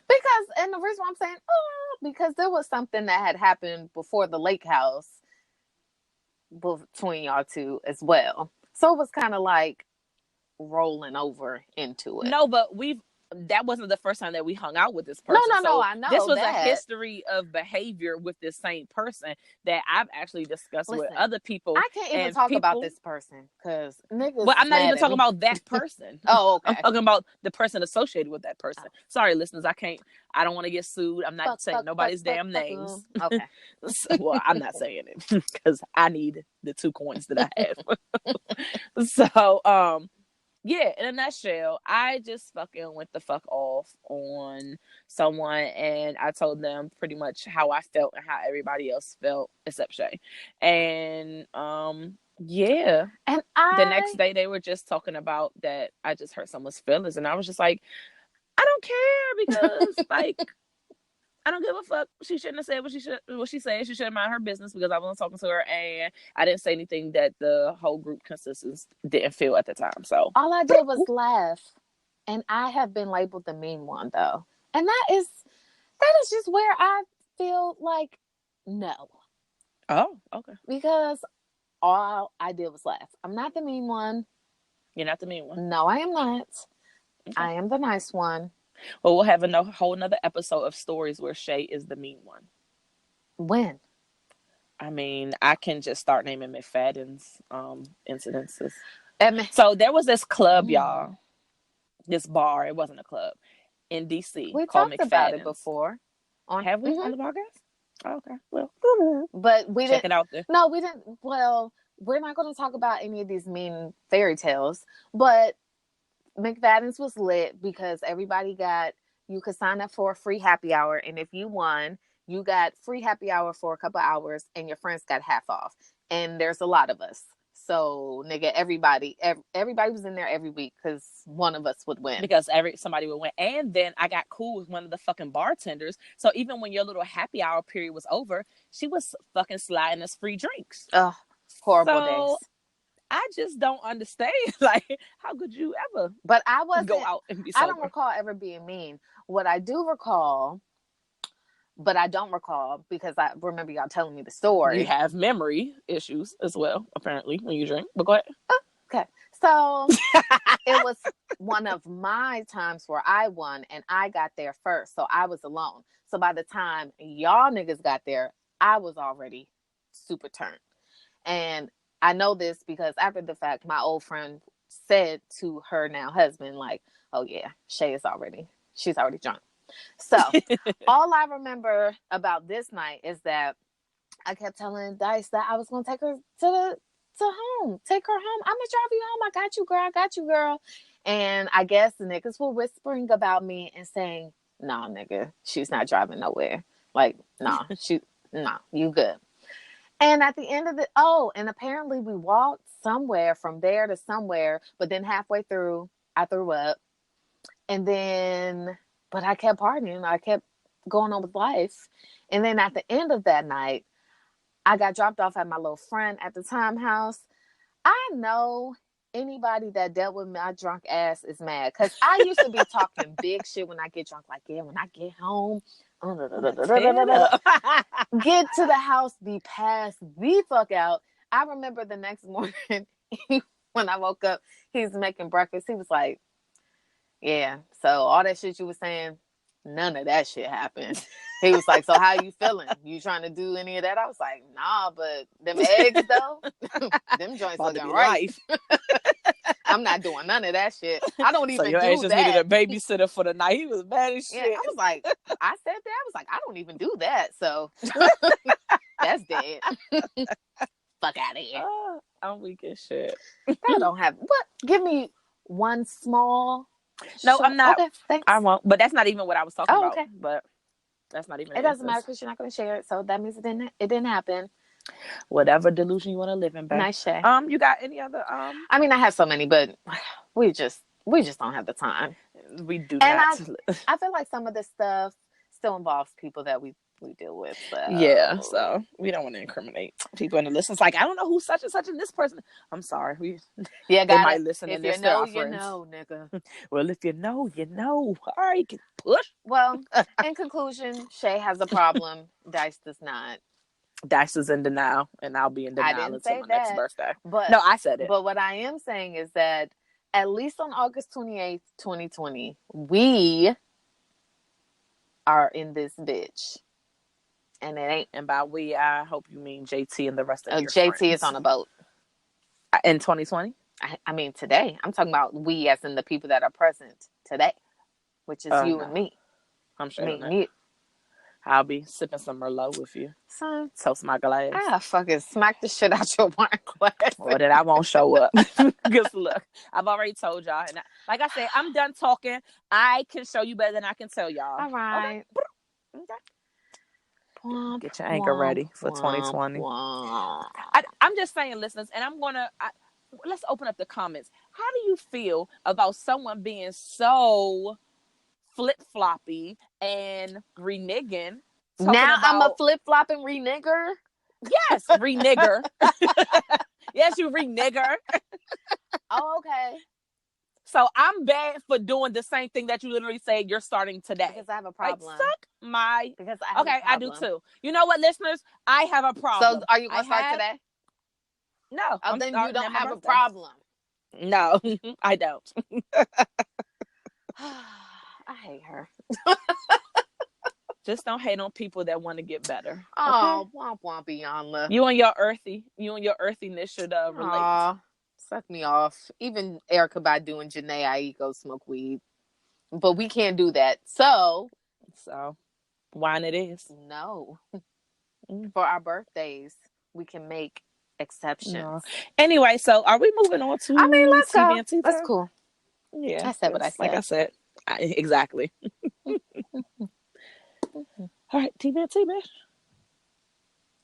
And the reason why I'm saying, because there was something that had happened before the lake house between y'all two as well. So it was kind of like rolling over into it. No, but that wasn't the first time that we hung out with this person. No, I know this was that. A history of behavior with this same person that I've actually discussed with other people. I can't even talk about this person because niggas. Well, I'm not even talking about that person. Oh, okay. I'm talking about the person associated with that person. Sorry, listeners, I don't want to get sued. I'm not saying nobody's damn names. Okay. Well, I'm not saying it because I need the 2 coins that I have. So, yeah, in a nutshell, I just fucking went the fuck off on someone, and I told them pretty much how I felt and how everybody else felt except Shay. And yeah. And The next day they were just talking about that I just hurt someone's feelings, and I was just like, I don't care, because like I don't give a fuck. She shouldn't have said what she said. She should have mind her business, because I wasn't talking to her, and I didn't say anything that the whole group consensus didn't feel at the time. So all I did was laugh. And I have been labeled the mean one though. And that is just where I feel like no. oh, okay. Because all I did was laugh. I'm not the mean one. You're not the mean one. No, I am not. Okay. I am the nice one. Well, we'll have a whole another episode of stories where Shay is the mean one. When? I mean, I can just start naming McFadden's incidences. And So there was this club, y'all. This bar. It wasn't a club in DC. We called talked McFadden's. about it before. Have we on the podcast? Oh, okay. Well, but we check didn't. it out there. No, we didn't. Well, we're not going to talk about any of these mean fairy tales. But McFadden's was lit because everybody you could sign up for a free happy hour, and if you won, you got free happy hour for a couple hours, and your friends got half off. And there's a lot of us. So, nigga, everybody was in there every week because one of us would win. Because somebody would win. And then I got cool with one of the fucking bartenders. So even when your little happy hour period was over, she was fucking sliding us free drinks. Ugh, horrible days. I just don't understand. Like, how could you ever But I wasn't go out and be sober? I don't recall ever being mean. What I do recall, but I don't recall because I remember y'all telling me the story. You have memory issues as well, apparently, when you drink. But go ahead. Okay. So it was one of my times where I won and I got there first. So I was alone. So by the time y'all niggas got there, I was already super turned. And I know this because after the fact, my old friend said to her now husband, like, oh yeah, she's already drunk. So all I remember about this night is that I kept telling Dice that I was going to take her to home. Take her home. I'm going to drive you home. I got you, girl. I got you, girl. And I guess the niggas were whispering about me and saying, nah, nigga, she's not driving nowhere. Like, nah, you good. And at the end of and apparently we walked somewhere from there to somewhere, but then halfway through, I threw up. And then, but I kept partying. I kept going on with life. And then at the end of that night, I got dropped off at my little friend at the time house. I know anybody that dealt with my drunk ass is mad. Because I used to be talking big shit when I get drunk. Like, yeah, when I get home, get to the house, be passed the fuck out. I remember the next morning when I woke up, he's making breakfast. He was like, yeah, so all that shit you were saying, none of that shit happened. He was like, so how you feeling? You trying to do any of that? I was like, nah, but them eggs though, them joints looking right. I'm not doing none of that shit. I don't even do that. So your ass just needed a babysitter for the night. He was mad as shit. Yeah, I was like, I said that. I was like, I don't even do that. So that's dead. Fuck out of here. I'm weak as shit. I don't have, what? Give me one small. No, I'm not. Okay, thanks. I won't. But that's not even what I was talking about. Okay. But that's not even. It doesn't matter because you're not going to share it. So that means it didn't happen. Whatever delusion you want to live in, babe. Nice Shay. You got any other? I mean, I have so many, but we just don't have the time. We do not. I feel like some of this stuff still involves people that we deal with. So. Yeah, so we don't want to incriminate people in the listen. It's like, I don't know who's such and such in this person. I'm sorry. They might listen and they're still our friends. You know, nigga. Well, if you know, you know. All right, you can push. Well, in conclusion, Shay has a problem. Dice does not. Dice is in denial, and I'll be in denial until my next birthday. But no, I said it. But what I am saying is that at least on August 28th, 2020, we are in this bitch. And it ain't. And by we, I hope you mean JT and the rest of your JT friends. is on a boat. In 2020? I mean, today. I'm talking about we as in the people that are present today, which is you and me. I'm sure. Me. I'll be sipping some Merlot with you. Son, Toast my glass. I fucking smack the shit out your wine glass. Or that I won't show up. Because look, I've already told y'all. And like I said, I'm done talking. I can show you better than I can tell y'all. All right. Okay. Get your anger ready for 2020. I'm just saying, listeners, and I'm going to... let's open up the comments. How do you feel about someone being so flip-floppy and reneging? Now I'm a flip-flopping renigger? Yes, renigger. Yes, you renigger. Oh, okay. So I'm bad for doing the same thing that you literally said you're starting today. Because I have a problem. Like, suck my... Because I have a problem. I do too. You know what, listeners? I have a problem. So are you going to start today? No. Oh, then you don't have a problem. No, I don't. I hate her. Just don't hate on people that want to get better. Oh, okay? Womp womp Iyanla. You and your earthiness should relate. Suck me off. Even Erykah Badu and Janae Aiko smoke weed. But we can't do that. So wine it is. No. For our birthdays, we can make exceptions. No. Anyway, so are we moving on to let's go. That's cool. Yeah. I said what I said. Like I said. Exactly. All right, TV and T, bitch.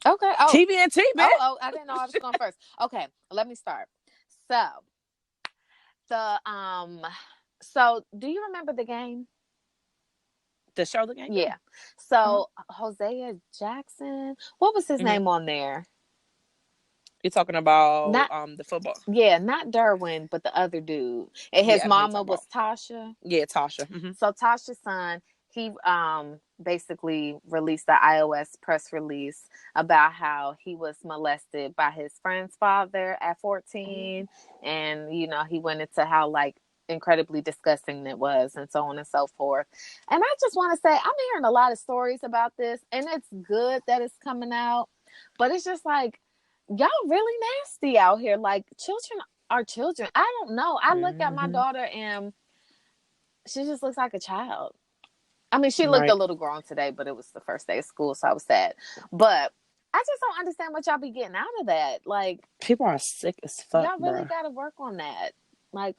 Okay. Oh. TV and T, bitch. Oh, I didn't know I was going first. Okay, let me start. So do you remember the game? The show, the game? Yeah. So Hosea Jackson, what was his name on there? You're talking about the football? Yeah, not Derwin, but the other dude. And his mama was Tasha. Yeah, Tasha. Mm-hmm. So Tasha's son, he basically released the iOS press release about how he was molested by his friend's father at 14. And, he went into how, incredibly disgusting it was and so on and so forth. And I just want to say, I'm hearing a lot of stories about this, and it's good that it's coming out. But it's just y'all really nasty out here. Children are children. I don't know. I look at my daughter and she just looks like a child. I mean, she looked a little grown today, but it was the first day of school, so I was sad. But I just don't understand what y'all be getting out of that. People are sick as fuck. Y'all really got to work on that.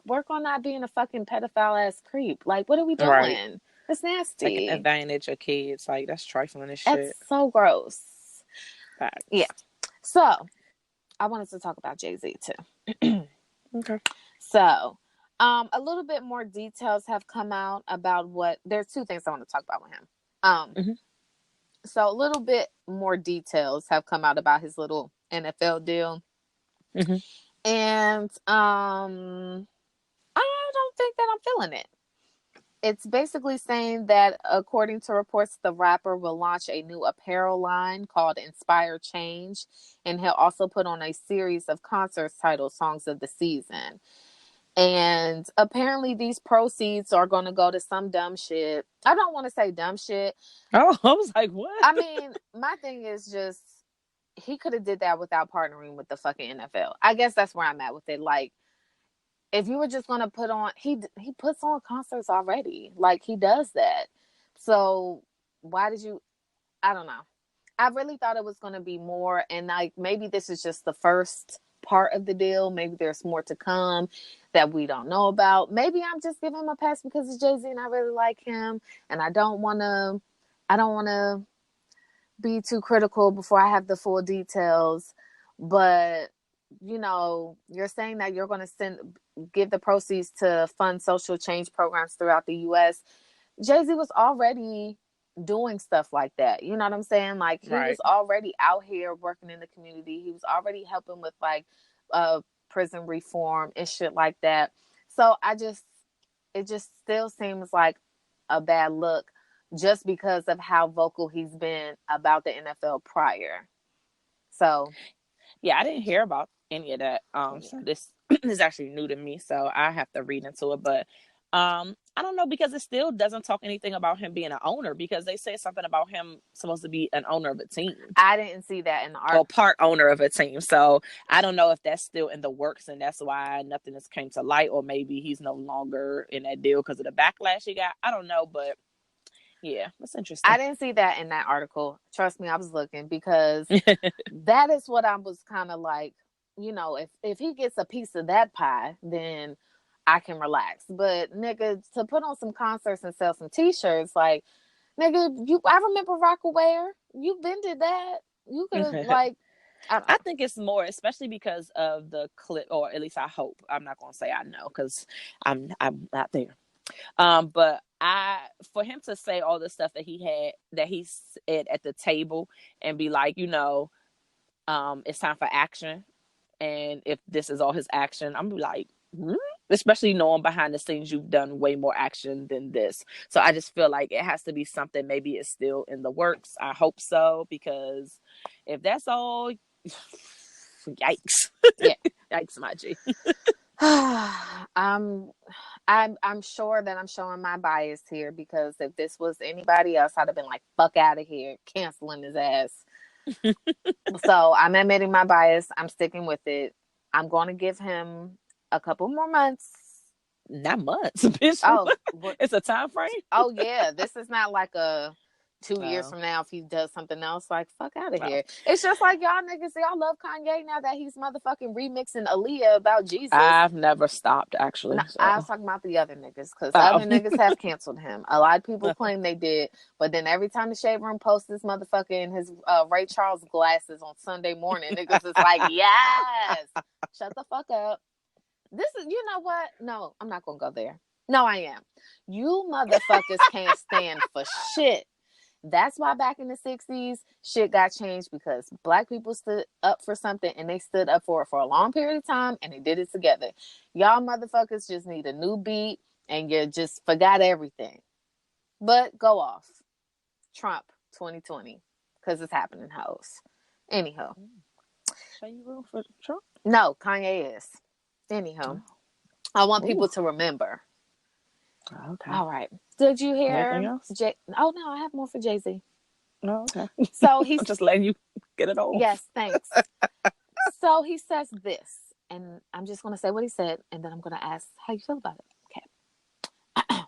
Work on not being a fucking pedophile ass creep. What are we doing? Right. It's nasty. Taking advantage of kids. That's trifling as shit. It's so gross. Facts. Yeah. So, I wanted to talk about Jay-Z too. Okay. So, a little bit more details have come out about there's two things I want to talk about with him. So a little bit more details have come out about his little NFL deal. And I don't think that I'm feeling it. It's basically saying that, according to reports, the rapper will launch a new apparel line called Inspire Change, and he'll also put on a series of concerts titled Songs of the Season. And apparently these proceeds are going to go to some dumb shit. I don't want to say dumb shit. Oh, I was like, what? I mean, my thing is just, he could have did that without partnering with the fucking NFL. I guess that's where I'm at with it. If you were just going to put on, he puts on concerts already. He does that. So why did you, I don't know. I really thought it was going to be more. And maybe this is just the first part of the deal. Maybe there's more to come that we don't know about. Maybe I'm just giving him a pass because it's Jay-Z and I really like him. And I don't want to be too critical before I have the full details. But, you're saying that you're going to give the proceeds to fund social change programs throughout the U.S. Jay-Z was already doing stuff like that. You know what I'm saying? He was already out here working in the community. He was already helping with prison reform and shit like that. So it just still seems like a bad look just because of how vocal he's been about the NFL prior. So yeah, I didn't hear about any of that. So this is actually new to me, so I have to read into it. But I don't know, because it still doesn't talk anything about him being an owner, because they say something about him supposed to be an owner of a team. I didn't see that in the article. Or part owner of a team. So I don't know if that's still in the works and that's why nothing has came to light, or maybe he's no longer in that deal because of the backlash he got. I don't know, but Yeah, that's interesting. I didn't see that in that article. Trust me, I was looking, because that is what I was kind of like, if he gets a piece of that pie, then I can relax. But nigga, to put on some concerts and sell some t-shirts, like, nigga, I remember Rockaware. You been did that. You could have, like, I don't know. I think it's more, especially because of the clip, or at least I hope. I'm not gonna say I know, because I'm not there. But for him to say all the stuff that he said at the table, and be like, it's time for action, and if this is all his action, I'm like, especially knowing behind the scenes you've done way more action than this. So I just feel like it has to be something. Maybe it's still in the works. I hope so, because if that's all, yikes. Yeah. Yikes, my G. I'm sure that I'm showing my bias here, because if this was anybody else, I'd have been like, fuck out of here, canceling his ass. So I'm admitting my bias. I'm sticking with it. I'm going to give him a couple more months. Not months, bitch. Oh, it's a time frame. Oh yeah, this is not like a 2 years from now if he does something else. Like, fuck out of here. It's just like y'all niggas, y'all love Kanye now that he's motherfucking remixing Aaliyah about Jesus. I've never stopped, actually. No, so. I was talking about the other niggas, because other niggas have canceled him. A lot of people claim they did, but then every time the Shade Room posts this motherfucker in his Ray Charles glasses on Sunday morning, niggas is like, yes, shut the fuck up. This is, you know what? No, I'm not gonna go there. No, I am. You motherfuckers can't stand for shit. That's why back in the 60s, shit got changed, because black people stood up for something, and they stood up for it for a long period of time, and they did it together. Y'all motherfuckers just need a new beat, and you just forgot everything. But go off. Trump 2020, because it's happening, hoes. Anyhow. Are you rooting for Trump? No, Kanye is. Anyhow. I want people to remember. Okay. All right. Did you hear? Anything else? Oh no, I have more for Jay-Z. Oh, okay. So he's just letting you get it all. Yes, thanks. So he says this, and I'm just going to say what he said, and then I'm going to ask how you feel about it. Okay.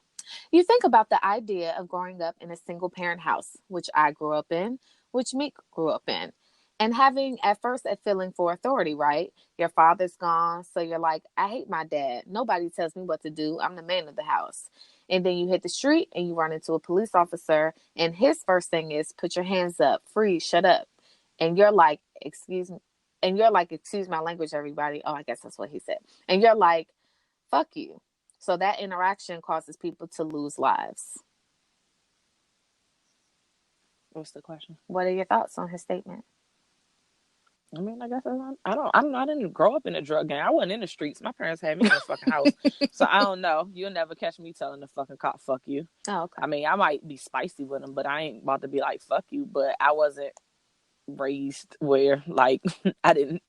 You think about the idea of growing up in a single parent house, which I grew up in, which Meek grew up in, and having at first a feeling for authority, right? Your father's gone, so you're like, I hate my dad. Nobody tells me what to do. I'm the man of the house. And then you hit the street and you run into a police officer, and his first thing is, put your hands up, freeze, shut up. And you're like, excuse me. And you're like, excuse my language, everybody. Oh, I guess that's what he said. And you're like, fuck you. So that interaction causes people to lose lives. What's the question? What are your thoughts on his statement? I mean, I guess I didn't grow up in a drug gang. I wasn't in the streets. My parents had me in the fucking house. So I don't know. You'll never catch me telling the fucking cop, fuck you. Oh, okay. I mean, I might be spicy with him, but I ain't about to be like, fuck you. But I wasn't raised where, like, I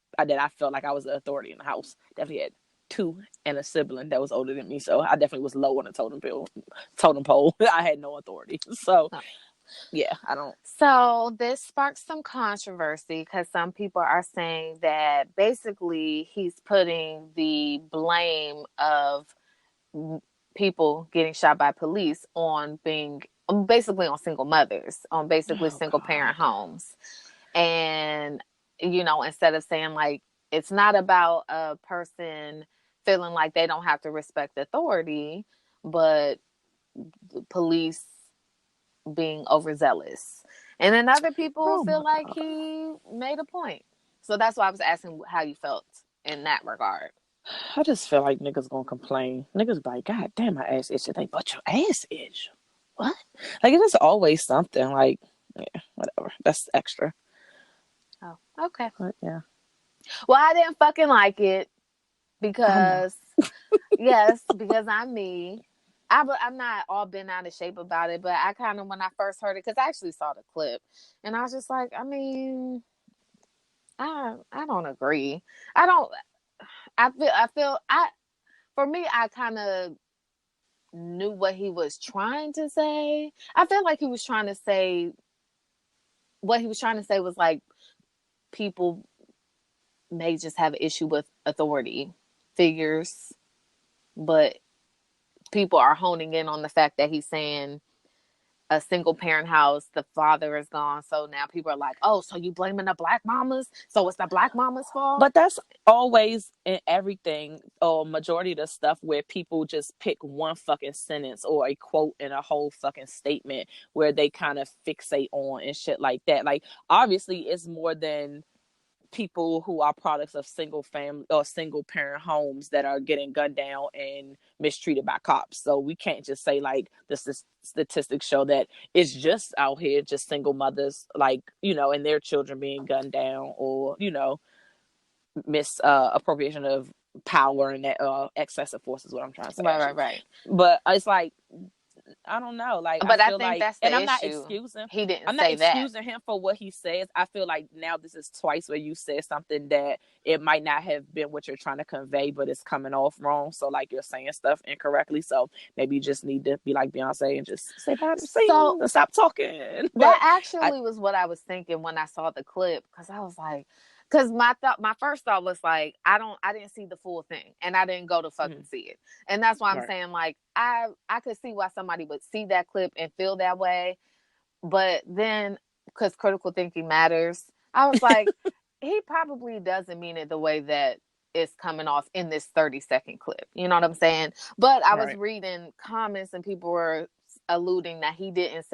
felt like I was the authority in the house. Definitely had two and a sibling that was older than me. So I definitely was low on the totem pole. I had no authority. So... Oh. Yeah, I don't. So this sparks some controversy, because some people are saying that basically he's putting the blame of people getting shot by police on basically on single mothers, on basically single parent homes. And, instead of saying like, it's not about a person feeling like they don't have to respect authority, but the police being overzealous. And then other people feel like he made a point. So that's why I was asking how you felt in that regard. I just feel like niggas gonna complain. Niggas be like, God damn, my ass itch. They but your ass itch. What? Like, it is always something. Like, yeah, whatever. That's extra. Oh, okay. But, yeah. Well, I didn't fucking like it because, yes, because I'm me. I'm not all bent out of shape about it, but I kind of, when I first heard it, because I actually saw the clip, and I was just like, I mean, I don't agree. For me, I kind of knew what he was trying to say. I feel like what he was trying to say was like, people may just have an issue with authority figures, but people are honing in on the fact that he's saying a single parent house. The father is gone. So now people are like, oh, so you blaming the black mamas? So it's the black mama's fault? But that's always in everything, or majority of the stuff, where people just pick one fucking sentence or a quote in a whole fucking statement where they kind of fixate on and shit like that. Like, obviously, it's more than people who are products of single family or single parent homes that are getting gunned down and mistreated by cops. So we can't just say like the statistics show that it's just out here just single mothers, like, you know, and their children being gunned down, or, you know, misappropriation of power and that excessive force is what I'm trying to say, Right, actually. right, right. But it's like, I don't know. Like, I But I feel think like, that's and the issue. He didn't I'm not say that. excusing him for what he says. I feel like now this is twice where you said something that it might not have been what you're trying to convey, but it's coming off wrong. So like, you're saying stuff incorrectly. So maybe you just need to be like Beyonce and just say behind the scenes and stop talking. That actually was what I was thinking when I saw the clip, because I was like, because my first thought was like, I didn't see the full thing, and I didn't go to fucking see it, and that's why I'm saying, like, I could see why somebody would see that clip and feel that way, but then, because critical thinking matters, I was like, he probably doesn't mean it the way that it's coming off in this 30-second clip. You know what I'm saying? But I was reading comments and people were alluding that he didn't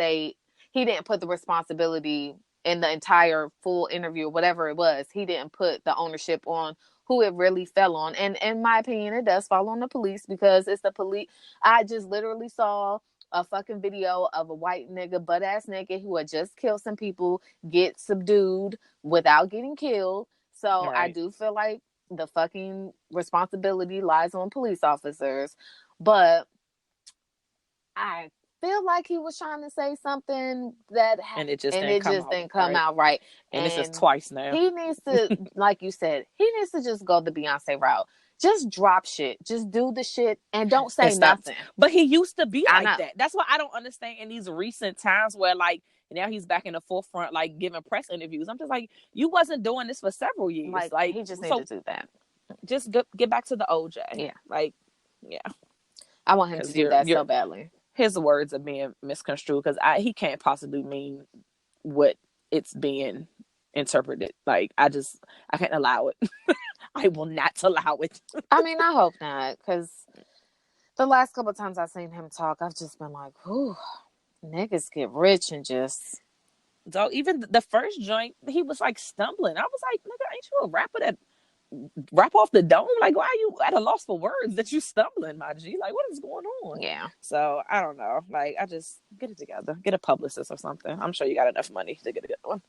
put the responsibility in the entire full interview or whatever it was. He didn't put the ownership on who it really fell on. And in my opinion, it does fall on the police, because it's the police. I just literally saw a fucking video of a white nigga butt ass naked who had just killed some people get subdued without getting killed. So I do feel like the fucking responsibility lies on police officers. But I feel like he was trying to say something that and it just didn't come out right. And this is twice now. He needs to, like you said, he needs to just go the Beyonce route. Just drop shit. Just do the shit and don't say nothing. But he used to be like that. That's what I don't understand in these recent times where, like, now he's back in the forefront, like, giving press interviews. I'm just like, you wasn't doing this for several years. Like he just needs to do that. Just get back to the OJ. Yeah. Like, yeah. I want him to do that so badly. His words are being misconstrued, because he can't possibly mean what it's being interpreted. Like, I can't allow it. I will not allow it. I mean, I hope not, because the last couple of times I've seen him talk, I've just been like, whew, niggas get rich and just... So even the first joint, he was like stumbling. I was like, nigga, ain't you a rapper that rap off the dome? Like, why are you at a loss for words that you stumbling, my G? Like, what is going on? Yeah. So I don't know. Like, I just get it together. Get a publicist or something. I'm sure you got enough money to get a good one.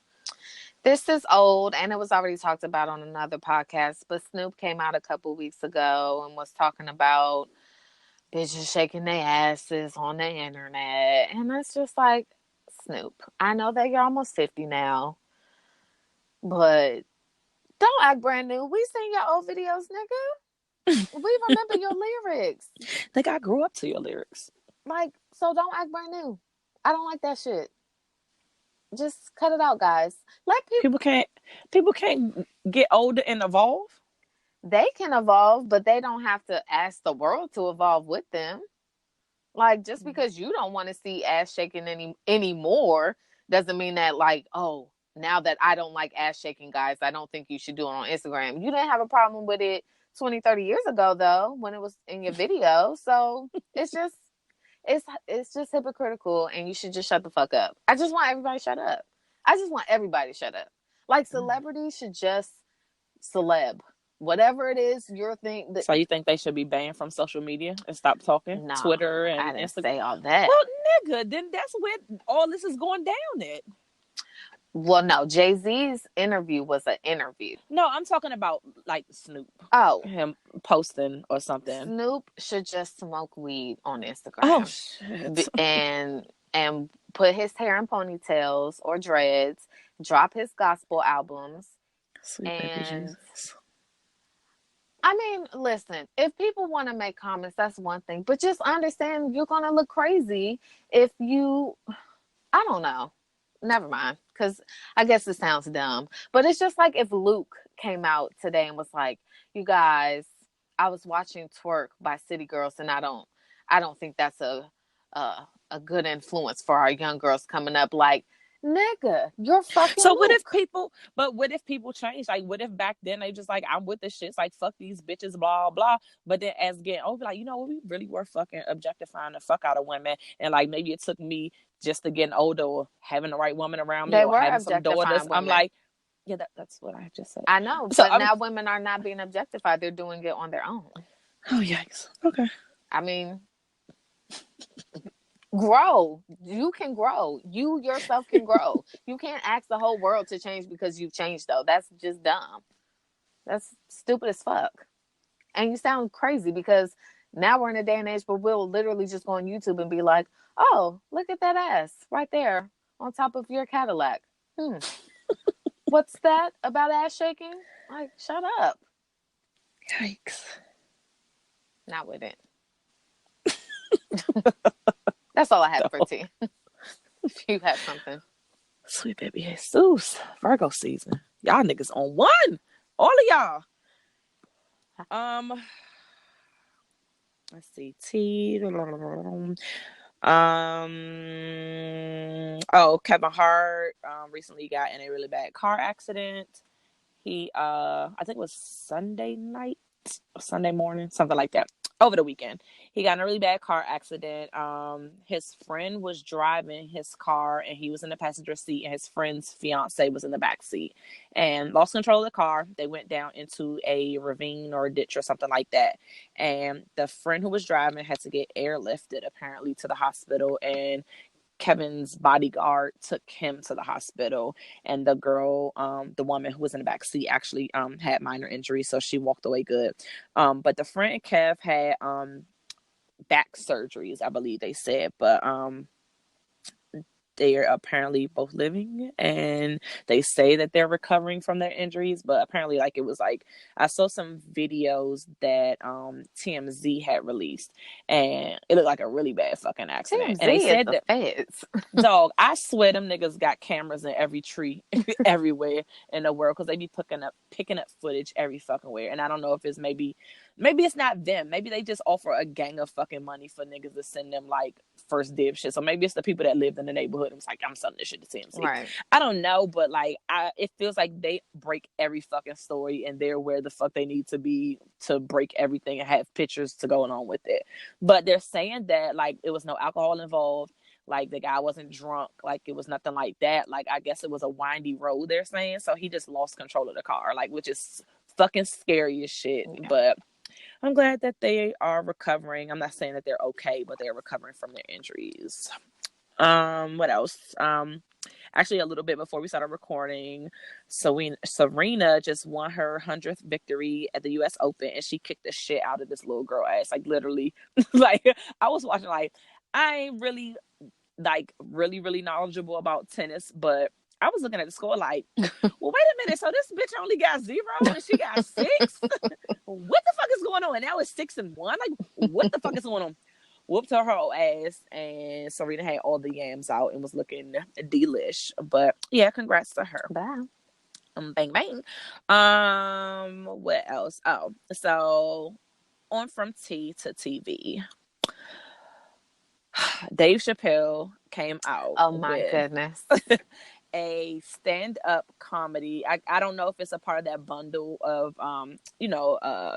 This is old, and it was already talked about on another podcast, but Snoop came out a couple weeks ago and was talking about bitches shaking their asses on the internet. And it's just like, Snoop, I know that you're almost 50 now, but don't act brand new. We seen your old videos, nigga. We remember your lyrics. Think I grew up to your lyrics. Like, so don't act brand new. I don't like that shit. Just cut it out, guys. Let people can't get older and evolve. They can evolve, but they don't have to ask the world to evolve with them. Like, just because you don't want to see ass shaking anymore doesn't mean that, like, oh, now that I don't like ass shaking, guys, I don't think you should do it on Instagram. You didn't have a problem with it 20, 30 years ago, though, when it was in your video. So it's just hypocritical, and you should just shut the fuck up. I just want everybody to shut up. I just want everybody to shut up. Like, celebrities should just celeb. Whatever it is, your thing. So you think they should be banned from social media and stop talking? No, Twitter and I didn't Instagram. say all that. Well, nigga, then that's where all this is going down at. Well, no, Jay-Z's interview was an interview. No, I'm talking about like Snoop. Oh. Him posting or something. Snoop should just smoke weed on Instagram. Oh, shit. And put his hair in ponytails or dreads, drop his gospel albums. Sweet baby Jesus. I mean, listen, if people want to make comments, that's one thing. But just understand you're going to look crazy if you... I don't know. Never mind. Because I guess it sounds dumb. But it's just like if Luke came out today and was like, you guys, I was watching Twerk by City Girls, and I don't think that's a a good influence for our young girls coming up. Like, nigga, you're fucking So what if Luke. people change? Like, what if back then they just like, I'm with the shits, like, fuck these bitches, blah blah. But then as getting over, like, you know what, we really were fucking objectifying the fuck out of women, and like maybe it took me just to getting older or having the right woman around me They or were having some daughters. objectifying I'm women. like, yeah, that's what I just said. I know, So but I'm, now women are not being objectified. They're doing it on their own. oh yikes. Okay. I mean, grow. You can grow. You yourself can grow. You can't ask the whole world to change because you've changed, though. That's just dumb. That's stupid as fuck. And you sound crazy because now we're in a day and age where we'll literally just go on YouTube and be like, oh, look at that ass right there on top of your Cadillac. What's that about ass shaking? Like, shut up. Yikes. Not with it. That's all I have for tea. If you have something. Sweet baby Jesus. Virgo season. Y'all niggas on one. All of y'all. Let's see. Kevin Hart recently got in a really bad car accident. He I think it was Sunday night or Sunday morning, something like that. Over the weekend, he got in a really bad car accident. His friend was driving his car and he was in the passenger seat, and his friend's fiance was in the back seat, and lost control of the car. They went down into a ravine or a ditch or something like that, and the friend who was driving had to get airlifted apparently to the hospital, and Kevin's bodyguard took him to the hospital, and the girl, the woman who was in the back seat, actually had minor injuries, so she walked away good. But the friend and Kev had back surgeries, I believe they said, but they are apparently both living, and they say that they're recovering from their injuries, but apparently, like, it was like, I saw some videos that TMZ had released, and it looked like a really bad fucking accident. TMZ And they is said the that, feds. dog, I swear them niggas got cameras in every tree everywhere in the world, because they be picking up footage every fucking where. And I don't know if it's maybe it's not them. Maybe they just offer a gang of fucking money for niggas to send them like first dibs shit. So maybe it's the people that lived in the neighborhood. It's like, I'm selling this shit to TMZ. Right. I don't know, but like, it feels like they break every fucking story, and they're where the fuck they need to be to break everything and have pictures to go on with it. But they're saying that like it was no alcohol involved. Like, the guy wasn't drunk. Like, it was nothing like that. Like, I guess it was a windy road, they're saying. So he just lost control of the car, like, which is fucking scary as shit. Yeah. But I'm glad that they are recovering. I'm not saying that they're okay, but they're recovering from their injuries. What else? Actually, a little bit before we started recording, Serena just won her 100th victory at the U.S. Open, and she kicked the shit out of this little girl ass. Like, literally, like, I was watching, like, I ain't really like really knowledgeable about tennis, but I was looking at the score like, well, wait a minute, so this bitch only got 0 and she got 6? What the fuck is going on? And now it's 6-1. Like, what the fuck is going on? Whooped her whole ass, and Serena had all the yams out and was looking delish. But yeah, congrats to her. Bye. Bang bang. What else? Oh, so on from T to TV. Dave Chappelle came out. Oh my goodness. A stand-up comedy. I don't know if it's a part of that bundle of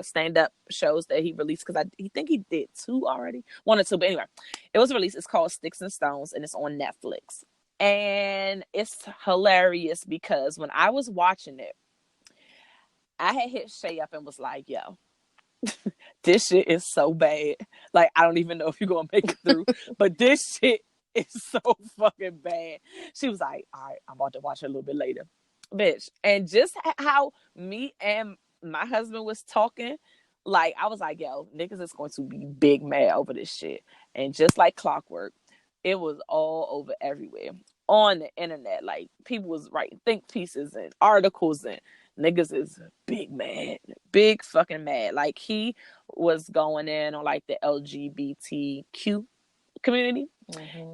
stand-up shows that he released, because I think he did 2 already, 1 or 2, but anyway, it was released. It's called Sticks and Stones, and it's on Netflix, and it's hilarious because when I was watching it, I had hit Shay up and was like, yo, this shit is so bad. Like, I don't even know if you're gonna make it through, but this shit is so fucking bad. She was like, all right, I'm about to watch it a little bit later. Bitch. And just how me and my husband was talking, like, I was like, yo, niggas is going to be big mad over this shit. And just like clockwork, it was all over everywhere on the internet. Like, people was writing think pieces and articles, and niggas is big fucking mad. Like, he was going in on like the LGBTQ community,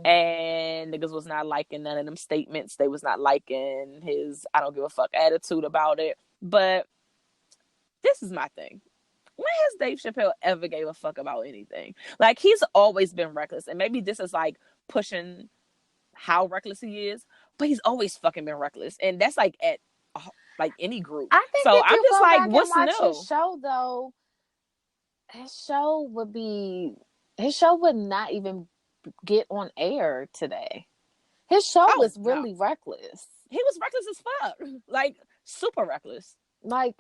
and niggas was not liking none of them statements. They was not liking his I don't give a fuck attitude about it. But this is my thing. When has Dave Chappelle ever gave a fuck about anything? Like, he's always been reckless, and maybe this is like pushing how reckless he is, but he's always fucking been reckless, and that's like at like any group. I think So if I'm you just go like, back and what's watch new? his show, though, his show would not even get on air today. His show Oh was no, really reckless. he was reckless as fuck, like super reckless. Like,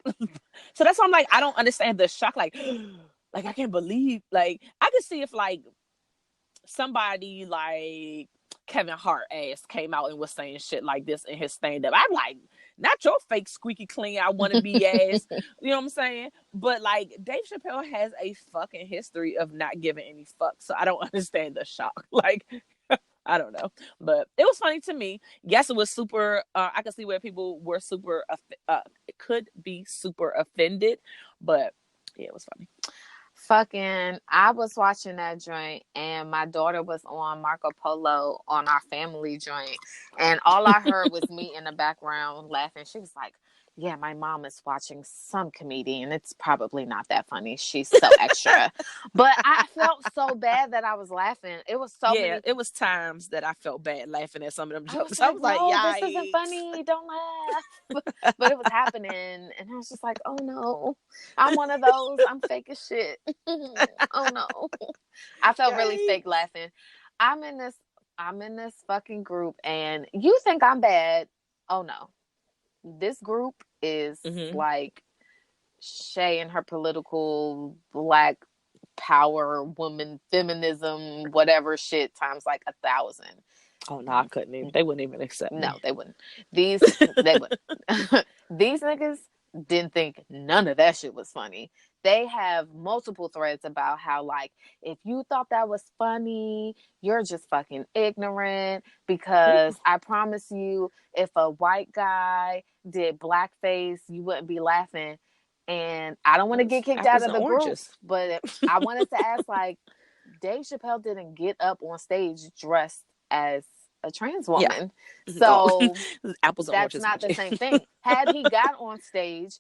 So that's why I'm like, I don't understand the shock. Like, like I can't believe. Like I could see if like somebody like Kevin Hart ass came out and was saying shit like this in his stand up. I'm like, not your fake squeaky clean, I want to be ass. You know what I'm saying? But like Dave Chappelle has a fucking history of not giving any fucks. So I don't understand the shock. Like, I don't know. But it was funny to me. Yes, it was super. I could see where people were super, it could be super offended. But yeah, it was funny. fucking, I was watching that joint, and my daughter was on Marco Polo on our family joint, and all I heard was me in the background laughing. She was like, yeah, my mom is watching some comedian. It's probably not that funny. She's so extra. But I felt so bad that I was laughing. It was so Yeah, many. it was times that I felt bad laughing at some of them I was jokes. I like, was like, no, this isn't yikes. funny. Don't laugh. But it was happening. And I was just like, oh no, I'm one of those. I'm fake as shit. Oh no. I felt really fake Yikes. laughing. I'm in this, I'm in this fucking group, and you think I'm bad. Oh no. This group is Mm-hmm. like Shay and her political black power woman feminism whatever shit times like 1,000. Oh no, I couldn't even. They wouldn't even accept No, me. they wouldn't. They wouldn't. These niggas didn't think none of that shit was funny. They have multiple threads about how, like, if you thought that was funny, you're just fucking ignorant. Because I promise you, if a white guy did blackface, you wouldn't be laughing. And I don't want to get kicked out Apples of and the group, oranges. but I wanted to ask, like, Dave Chappelle didn't get up on stage dressed as a trans Yeah. woman. Dog. So Apples and that's oranges, my not the G. same thing. Had he got on stage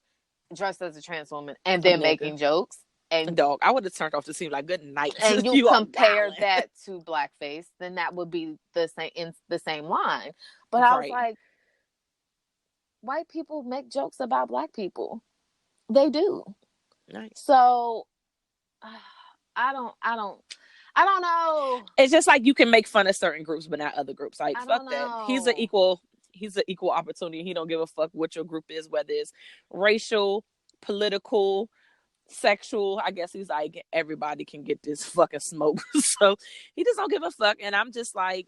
dressed as a trans woman and then Nigga. making jokes, and Dog, I would have turned off the scene like, good night. you You are compare wilding. that to blackface, then that would be the same in the same line. But I was Right. like, white people make jokes about black people. They do. Nice. So I don't know. It's just like you can make fun of certain groups, but not other groups. Like I fuck don't that. He's an know. equal. He's an equal opportunity. He don't give a fuck what your group is, whether it's racial, political, sexual. I guess he's like everybody can get this fucking smoke. So he just don't give a fuck. And I'm just like,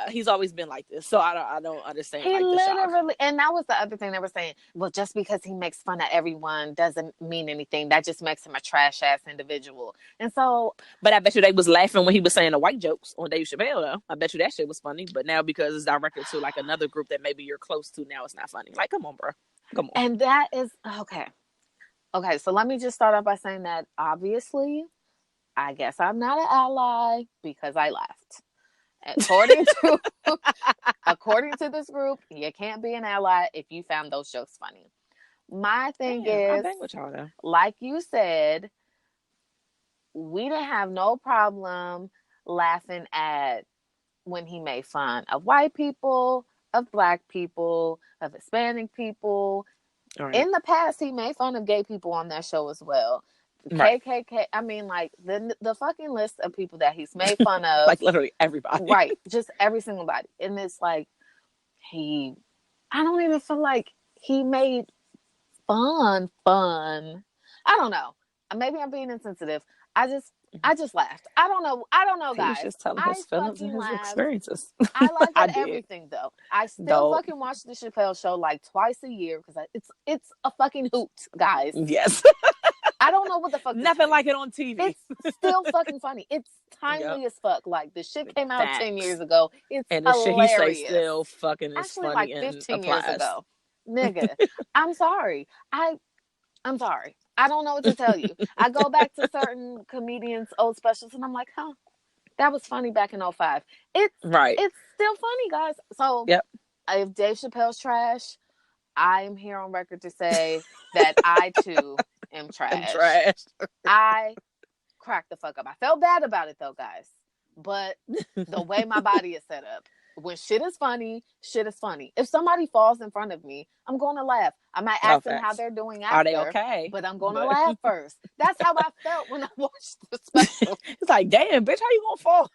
he's always been like this. So I don't understand He like the shock. literally, and that was the other thing they were saying. Well, just because he makes fun of everyone doesn't mean anything. That just makes him a trash ass individual. And so, But I bet you they was laughing when he was saying the white jokes on Dave Chappelle though. I bet you that shit was funny. But now because it's directed to like another group that maybe you're close to, now it's not funny. Like, come on, bro. Come on. and that is okay. Okay, so let me just start off by saying that obviously, I guess I'm not an ally because I laughed. According to according to this group, you can't be an ally if you found those jokes funny. My thing Damn, I is, bang with y'all though. like you said, we didn't have no problem laughing at when he made fun of white people, of black people, of Hispanic people. All right. In the past, he made fun of gay people on that show as well. Right. KKK. I mean, like the fucking list of people that he's made fun of. Like literally everybody. Right, just every single body. And it's like he. I don't even feel like he made fun. I don't know. Maybe I'm being insensitive. I just laughed. I don't know, He was guys. just telling I his feelings and fucking his laughed. experiences. I laughed I at did. everything though. I still Dope. fucking watch the Chappelle show like twice a year because it's a fucking hoot, guys. Yes. I don't know what the fuck. Nothing like it on TV. It's still fucking funny. It's timely Yep. as fuck. Like the shit came out 10 Facts. years ago. It's And the shit he say hilarious. still fucking is Actually, funny like and 15 years applies. ago. Nigga, I'm sorry. I'm sorry. I don't know what to tell you. I go back to certain comedians' old specials and I'm like, huh, that was funny back in 05. Right. It's still funny, guys. So Yep. if Dave Chappelle's trash, I am here on record to say that I too am trash. I'm trash. I cracked the fuck up. I felt bad about it though, guys. but the way my body is set up, when shit is funny, shit is funny. If somebody falls in front of me, I'm going to laugh. I might ask them how they're doing Are they after, okay? but I'm going to laugh first. That's how I felt when I watched the special. It's like, damn, bitch, how you gonna fall?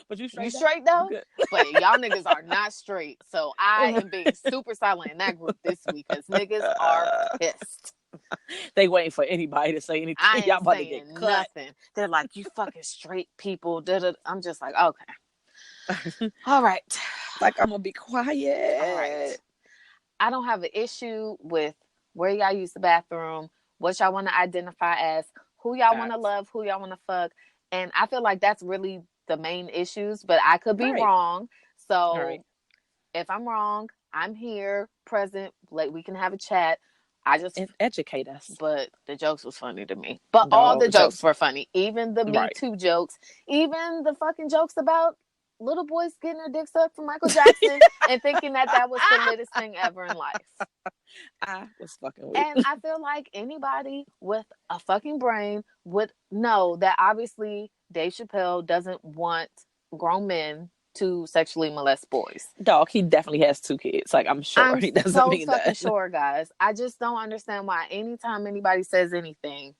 But you straight, You straight though? Good. But y'all niggas are not straight. So I am being super silent in that group this week because niggas are pissed. They waiting for anybody to say anything. I ain't Y'all about to saying get cut. nothing. They're like, you fucking straight people. Da-da. I'm just like, okay. All right. Like, I'm gonna be quiet. All right. I don't have an issue with where y'all use the bathroom, what y'all want to identify as, who y'all want to love, who y'all want to fuck. And I feel like that's really the main issues, but I could be wrong. So if I'm wrong, I'm here, present, like we can have a chat. I just educate us. But the jokes was funny to me. But all the jokes were funny. Even the Me Too jokes. Even the fucking jokes about little boys getting their dicks up from Michael Jackson and thinking that was the littest thing ever in life. I was fucking weak. And I feel like anybody with a fucking brain would know that obviously Dave Chappelle doesn't want grown men to sexually molest boys. Dog, he definitely has 2 kids. Like, I'm sure he doesn't so mean fucking that. Sure, guys. I just don't understand why anytime anybody says anything,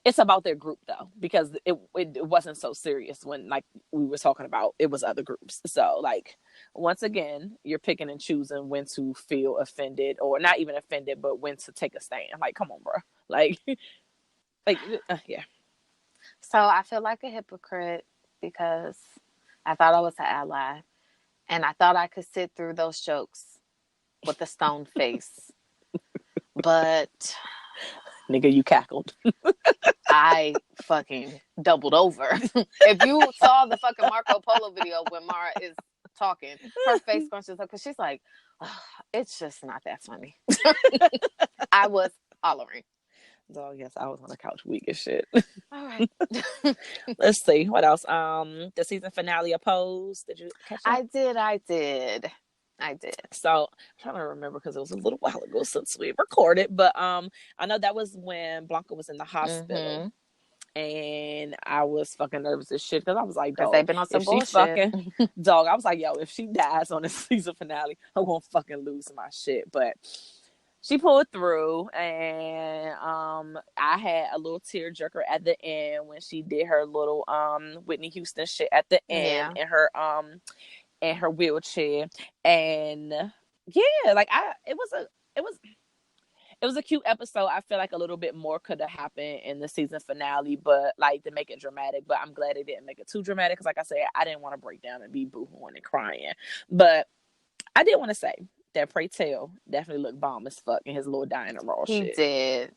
it's about their group though, because it wasn't so serious when like we were talking about it was other groups. So like once again, you're picking and choosing when to feel offended or not even offended, but when to take a stand. Like, come on, bro. Like yeah. So I feel like a hypocrite because I thought I was an ally and I thought I could sit through those jokes with a stone face. But nigga, you cackled. I fucking doubled over. If you saw the fucking Marco Polo video when Mara is talking, her face crunches up because she's like, oh, it's just not that funny. I was hollering. Oh yes, I was on the couch weak as shit. All right. Let's see what else. The season finale of Pose. Did you catch it? I did. So I'm trying to remember because it was a little while ago since we recorded, but I know that was when Blanca was in the hospital, and I was fucking nervous as shit because I was like, dog, they've been on some bullshit. Fucking dog, I was like, yo, if she dies on the season finale, I'm gonna fucking lose my shit. But she pulled through, and I had a little tearjerker at the end when she did her little Whitney Houston shit at the end, and her in her wheelchair. And yeah, like it was a cute episode. I feel like a little bit more could have happened in the season finale, but like to make it dramatic. But I'm glad they didn't make it too dramatic because, like I said, I didn't want to break down and be boohooing and crying. But I did want to say that Pray Tell definitely looked bomb as fuck in his little Diana Ross shit. He did.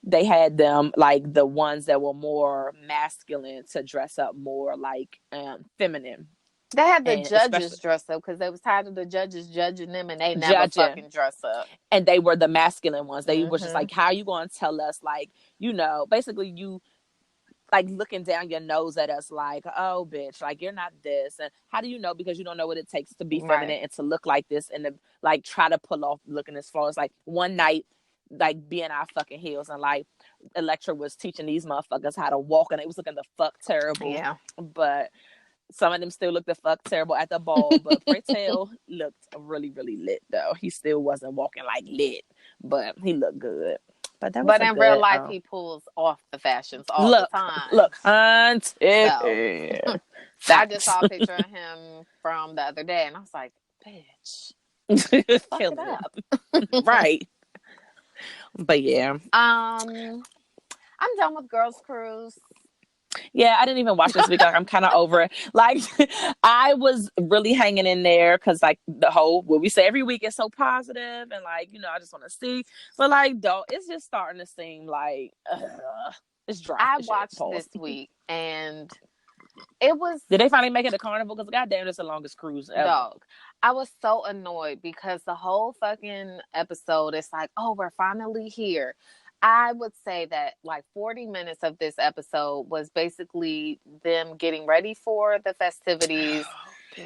They had them like the ones that were more masculine to dress up more like feminine. They had the judges dress up because they was tired of the judges judging them, and they never fucking dress up. And they were the masculine ones. They were just like, how are you going to tell us, like, you know, basically you like looking down your nose at us like, oh, bitch, like you're not this. And how do you know? Because you don't know what it takes to be feminine and to look like this and to like try to pull off looking as far as like one night, like being our fucking heels and like Electra was teaching these motherfuckers how to walk and it was looking the fuck terrible. Yeah. But some of them still looked the fuck terrible at the ball, but Pray Tell looked really, really lit though. He still wasn't walking like lit, but he looked good. But in real life, he pulls off the fashions all the time. Look, auntie. So, I just saw a picture of him from the other day, and I was like, bitch, fuck it up. Right. But yeah. I'm done with Girls Cruise. Yeah, I didn't even watch this week. Like, I'm kind of over it. Like, I was really hanging in there because, like, the whole what we say every week is so positive, and like, you know, I just want to see. But like, though, it's just starting to seem like it's dry. I watched this week, and it was. Did they finally make it to Carnival? Because goddamn, it's the longest cruise ever. Dog, I was so annoyed because the whole fucking episode, it's like, oh, we're finally here. I would say that like 40 minutes of this episode was basically them getting ready for the festivities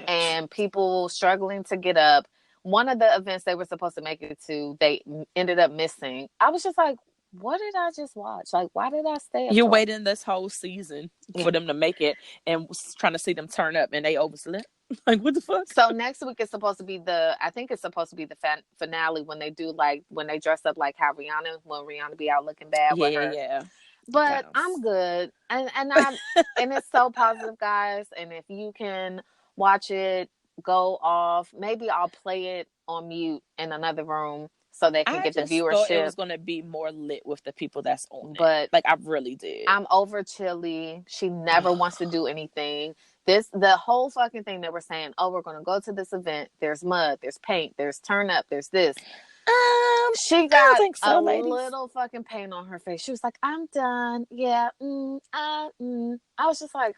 and people struggling to get up. One of the events they were supposed to make it to, they ended up missing. I was just like, what did I just watch? Like, why did I stay up You're so waiting this whole season Yeah. for them to make it and trying to see them turn up and they overslept. Like, what the fuck? So next week is supposed to be I think it's supposed to be the finale when they do like when they dress up like how when Rihanna be out looking bad with her. Yeah. But Gowns. I'm good, and and it's so positive, guys. And if you can watch it, go off. Maybe I'll play it on mute in another room so they can I get the just thought it viewership. was going to be more lit with the people that's on it. But Like, I really did. I'm over Chili. She never wants to do anything. The whole fucking thing that we're saying, oh, we're gonna go to this event. There's mud, there's paint, there's turn up, there's this. She I don't got think so, a ladies. little fucking paint on her face. She was like, I'm done. Yeah. I was just like,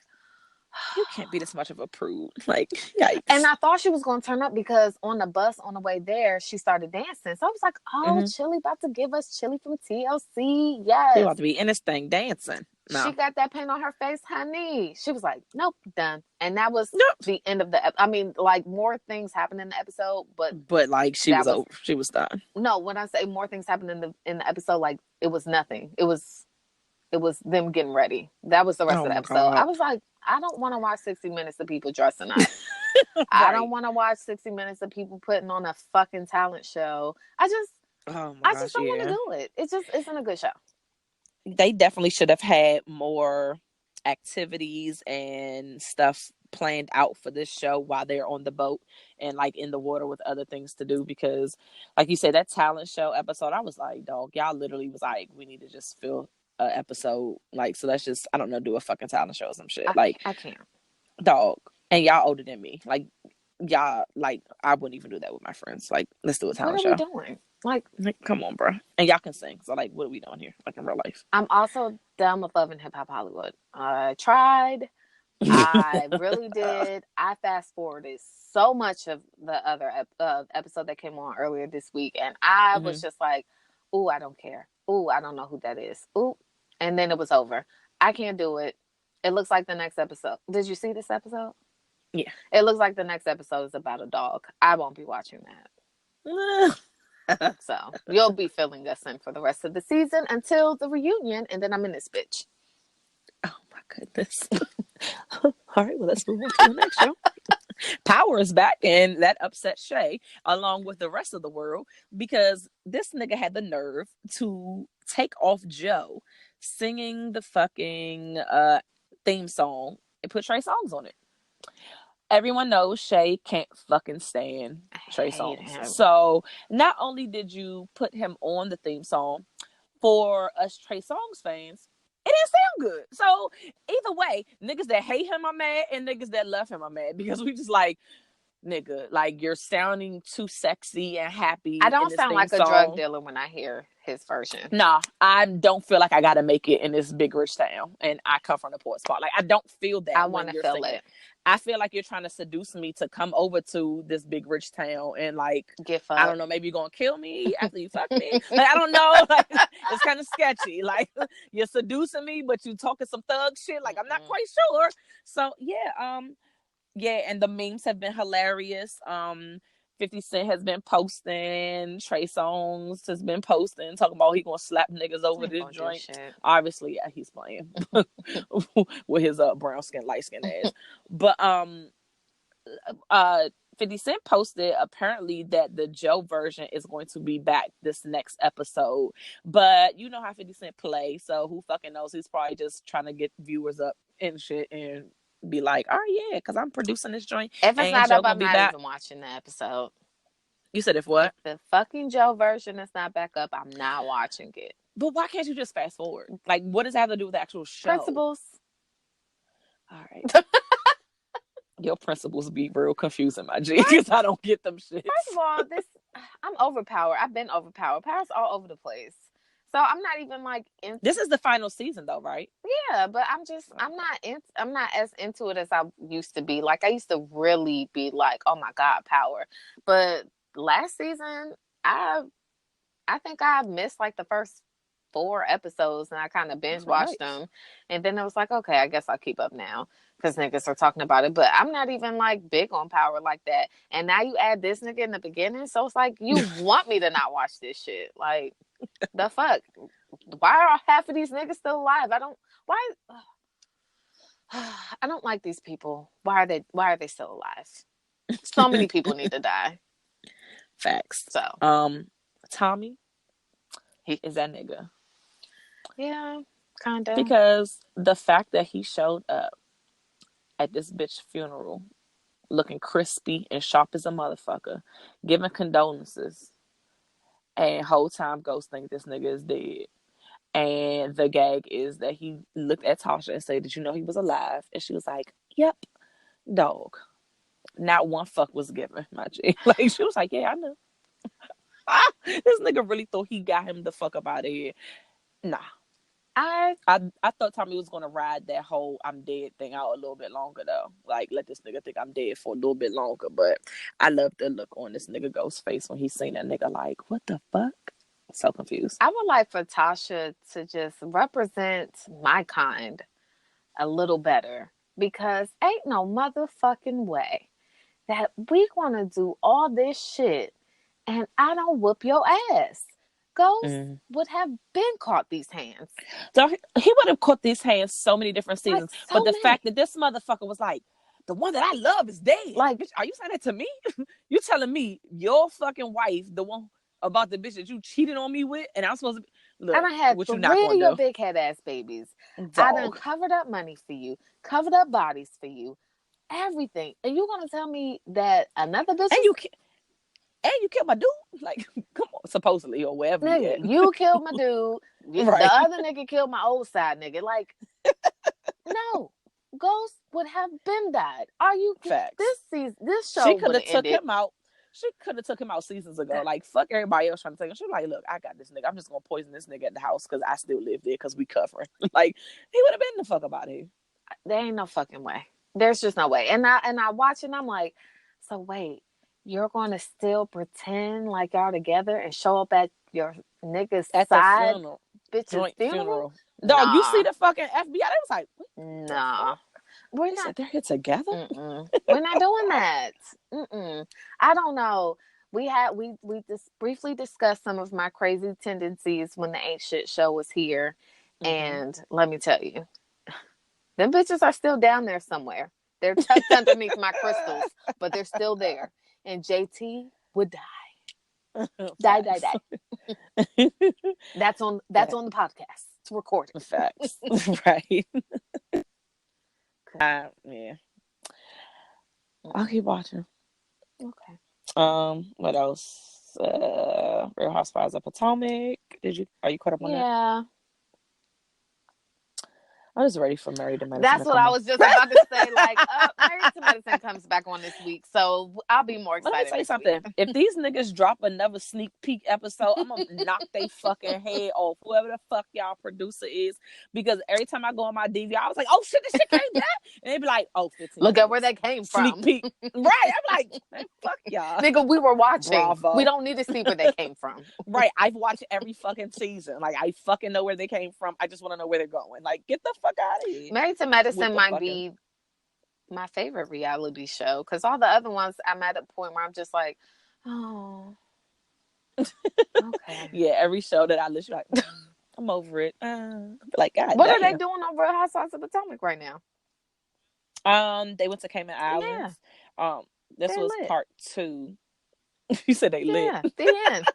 you can't be this much of a prude. Like, yikes. And I thought she was going to turn up because on the bus on the way there, she started dancing. So I was like, oh, Chili about to give us Chili from TLC. Yes. They about to be in this thing dancing. No. She got that paint on her face, honey. She was like, nope, done. And that was the end of the I mean, like, more things happened in the episode, but like, she was over. She was done. No, when I say more things happened in the episode, like, it was nothing. It was them getting ready. That was the rest of the episode. God. I was like, I don't want to watch 60 minutes of people dressing up. Right. I don't want to watch 60 minutes of people putting on a fucking talent show. I just don't want to do it. It just isn't a good show. They definitely should have had more activities and stuff planned out for this show while they're on the boat and like in the water with other things to do, because like you said, that talent show episode, I was like, dog, y'all literally was like, we need to just fill an episode, like, so let's just, I don't know, do a fucking talent show or some shit. I can't, dog, and y'all older than me, like, y'all, like, I wouldn't even do that with my friends. Like, let's do a talent show. What are we doing? Like, come on, bro. And y'all can sing. So, like, what are we doing here? Like, in real life. I'm also done with Love and Hip Hop Hollywood. I tried. I really did. I fast forwarded so much of the other episode that came on earlier this week. And I was just like, ooh, I don't care. Ooh, I don't know who that is. Ooh. And then it was over. I can't do it. It looks like the next episode. Did you see this episode? Yeah. It looks like the next episode is about a dog. I won't be watching that. So you'll be filling us in for the rest of the season until the reunion, and then I'm in this bitch. Oh my goodness. All right, well, let's move on to the next show. Power is back, and that upset Shay along with the rest of the world, because this nigga had the nerve to take off Joe singing the fucking theme song and put Trey Songz on it. Everyone knows Shay can't fucking stand Trey Songz. So not only did you put him on the theme song, for us Trey Songz fans, it didn't sound good. So either way, niggas that hate him are mad and niggas that love him are mad, because we just like, nigga, like, you're sounding too sexy and happy. I don't sound like a drug dealer when I hear his version. Nah, I don't feel like I gotta make it in this big rich town and I come from the poor spot. Like, I don't feel that. I want to feel it. I feel like you're trying to seduce me to come over to this big rich town and, like, get fucked. I don't know, maybe you're gonna kill me after you fuck me. Like, I don't know. Like, it's kind of sketchy. Like, you're seducing me, but you talking some thug shit. Like, I'm not quite sure. So yeah, and the memes have been hilarious. 50 Cent has been posting, Trey Songz has been posting, talking about he gonna slap niggas over this joint. Obviously, yeah, he's playing with his brown skin, light skin ass. But 50 Cent posted apparently that the Joe version is going to be back this next episode. But you know how 50 Cent play, so who fucking knows? He's probably just trying to get viewers up and shit and be like, oh yeah, because I'm producing this joint. If it's not up, I'm not even watching the episode. You said if what? If the fucking Joe version is not back up, I'm not watching it. But why can't you just fast forward? Like, what does that have to do with the actual show? Principles. All right. Your principles be real confusing, my G, because I don't get them shit. First of all, I'm overpowered. I've been overpowered. Power's all over the place. So I'm not even like this is the final season though, right? Yeah, but I'm not as into it as I used to be. Like, I used to really be like, oh my God, Power. But last season, I think I missed like the first 4 episodes and I kind of binge watched them. And then I was like, okay, I guess I'll keep up now because niggas are talking about it. But I'm not even like big on Power like that. And now you add this nigga in the beginning. So it's like, you want me to not watch this shit. Like, the fuck? why are half of these niggas still alive? I don't like these people. Why are they still alive? So many people need to die. Facts. So Tommy, he is that nigga. Yeah, kind of. Because the fact that he showed up at this bitch funeral looking crispy and sharp as a motherfucker, giving condolences, and whole time Ghost think this nigga is dead. And the gag is that he looked at Tasha and said, "Did you know he was alive?" And she was like, "Yep, dog." Not one fuck was given, my G. Like, she was like, "Yeah, I know." This nigga really thought he got him the fuck up out of here. Nah. I thought Tommy was gonna ride that whole "I'm dead" thing out a little bit longer though. Like, let this nigga think I'm dead for a little bit longer. But I love the look on this nigga Ghost's face when he seen that nigga. Like, what the fuck? So confused. I would like for Tasha to just represent my kind a little better, because ain't no motherfucking way that we gonna do all this shit and I don't whoop your ass. Ghost would have been caught these hands. So he would have caught these hands so many different seasons. Like, but the fact that this motherfucker was like, the one that I love is dead. Like, bitch, are you saying that to me? You telling me your fucking wife, the one about the bitch that you cheated on me with, and I'm supposed to be... Look, and I had what 3 you not of gonna your do? big head ass babies. Dog. I done covered up money for you, covered up bodies for you, everything. And you gonna tell me that another bitch and you killed my dude? Like, come on, supposedly, or wherever. Nigga, you killed my dude. Right. The other nigga killed my old side nigga. Like, no. Ghost would have been died. Are you... Facts. This show she could have took ended. him out. She could have took him out seasons ago. Like, fuck everybody else trying to take him. She was like, look, I got this nigga. I'm just gonna poison this nigga at the house because I still live there because we covering. Like, he would have been the fuck about it. There ain't no fucking way. There's just no way. And I watch it and I'm like, so wait, you're gonna still pretend like y'all together and show up at your nigga's at side the funeral, bitch's funeral? Dog, nah. You see the fucking FBI? They was like, nah. We're they not. said they're here together. We're not doing that. I don't know. We just briefly discussed some of my crazy tendencies when the Ain't Shit show was here, and let me tell you, them bitches are still down there somewhere. They're tucked underneath my crystals, but they're still there. And JT would die. Die. That's on the podcast. It's recorded. Facts. Right. Yeah. I'll keep watching. Okay. What else? Real Housewives of Potomac. Are you caught up on that? Yeah. I was ready for Married to Medicine. That's what I was just about to say. Like, Married to Medicine comes back on this week, so I'll be more excited. Let me tell you something. If these niggas drop another sneak peek episode, I'm gonna knock they fucking head off, whoever the fuck y'all producer is. Because every time I go on my DVR, I was like, "Oh shit, this shit came back," and they be like, "Oh, 15 Look minutes. at where they came from." Sneak peek, right? I'm like, "Man, fuck y'all, nigga. We were watching. Bravo. We don't need to see where they came from. Right? I've watched every fucking season. Like, I fucking know where they came from. I just want to know where they're going. Like, get the fuck out of here. Married to Medicine might be my favorite reality show, because all the other ones I'm at a point where I'm just like, oh, okay. Yeah, every show that I listen, like, I'm over it. Like, God, what are they doing over at Housewives of Potomac right now? They went to Cayman Islands. Yeah. This They're was lit. part 2. You said they lit. Yeah, the end.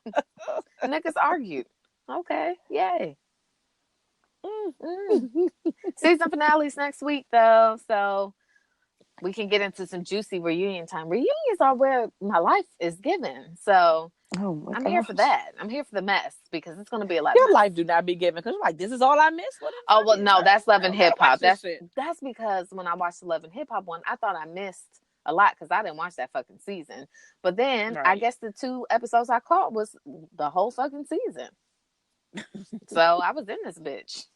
Niggas argued. Okay, yay. Season finales next week, though, so we can get into some juicy reunion time. Reunions are where my life is given, so I'm here for that. I'm here for the mess, because it's going to be a lot. Your life do not be given, because you're like, this is all I missed. Oh well, no, that's Love and Hip Hop. That's because when I watched the Love and Hip Hop one, I thought I missed a lot because I didn't watch that fucking season. But then I guess the 2 episodes I caught was the whole fucking season. So I was in this bitch.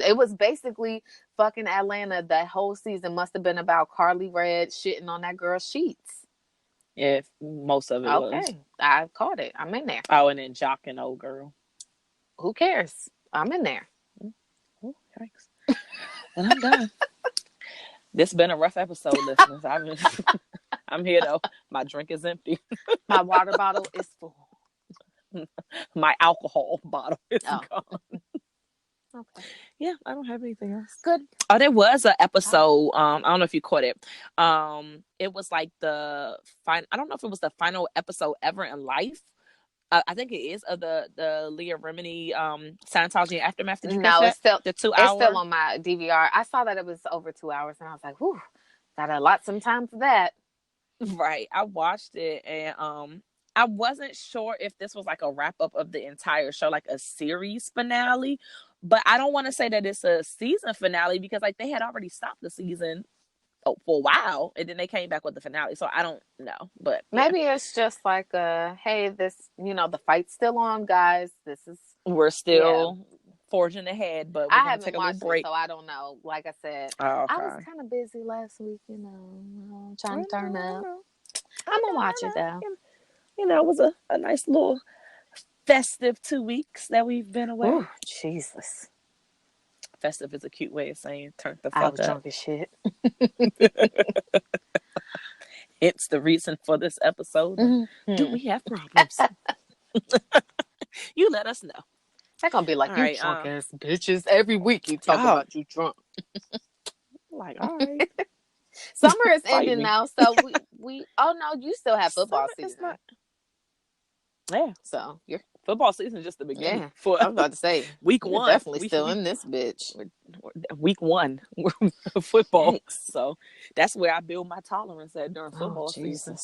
It was basically fucking Atlanta. That whole season must have been about Carly Red shitting on that girl's sheets. Yeah, most of it was. Okay, I caught it. I'm in there. Oh, and then Jock and old girl. Who cares? I'm in there. Oh, thanks. Well, I'm done. This been a rough episode, listeners. I'm here though. My drink is empty. My water bottle is full. My alcohol bottle is gone. Okay. Yeah, I don't have anything else. Good. Oh, there was an episode. I don't know if you caught it. It was like the final. I don't know if it was the final episode ever in life. I think it is of the Leah Remini Scientology and Aftermath. Did you catch No, that? it's still The 2 hour. on my DVR. I saw that it was over 2 hours, and I was like, "Whew, got a lot some time for that." Right. I watched it and I wasn't sure if this was like a wrap up of the entire show, like a series finale. But I don't want to say that it's a season finale because like they had already stopped the season for a while and then they came back with the finale. So I don't know. But yeah. Maybe it's just like hey, this, the fight's still on, guys. This is We're yeah. still forging ahead, but we're I gonna haven't take a little watched it, break. so I don't know. Like I said, Oh, I was okay. kind of busy last week, trying to turn up. I I'm gonna know, watch it though. It was a nice little festive 2 weeks that we've been away. Ooh, Jesus. Festive is a cute way of saying turn the I fuck was up. drunk as shit. It's the reason for this episode. Mm-hmm. Do we have problems? You let us know. They're gonna be like, All you right, drunk ass bitches. Every week you talk about you drunk. Like, all right. Summer is Fight ending me. now, so we oh no, you still have football Summer is season. not. Yeah. So you're Football season is just the beginning. yeah. For I was about to say week you're one. definitely still in this bitch. Week one football. Yikes. So that's where I build my tolerance at during football season.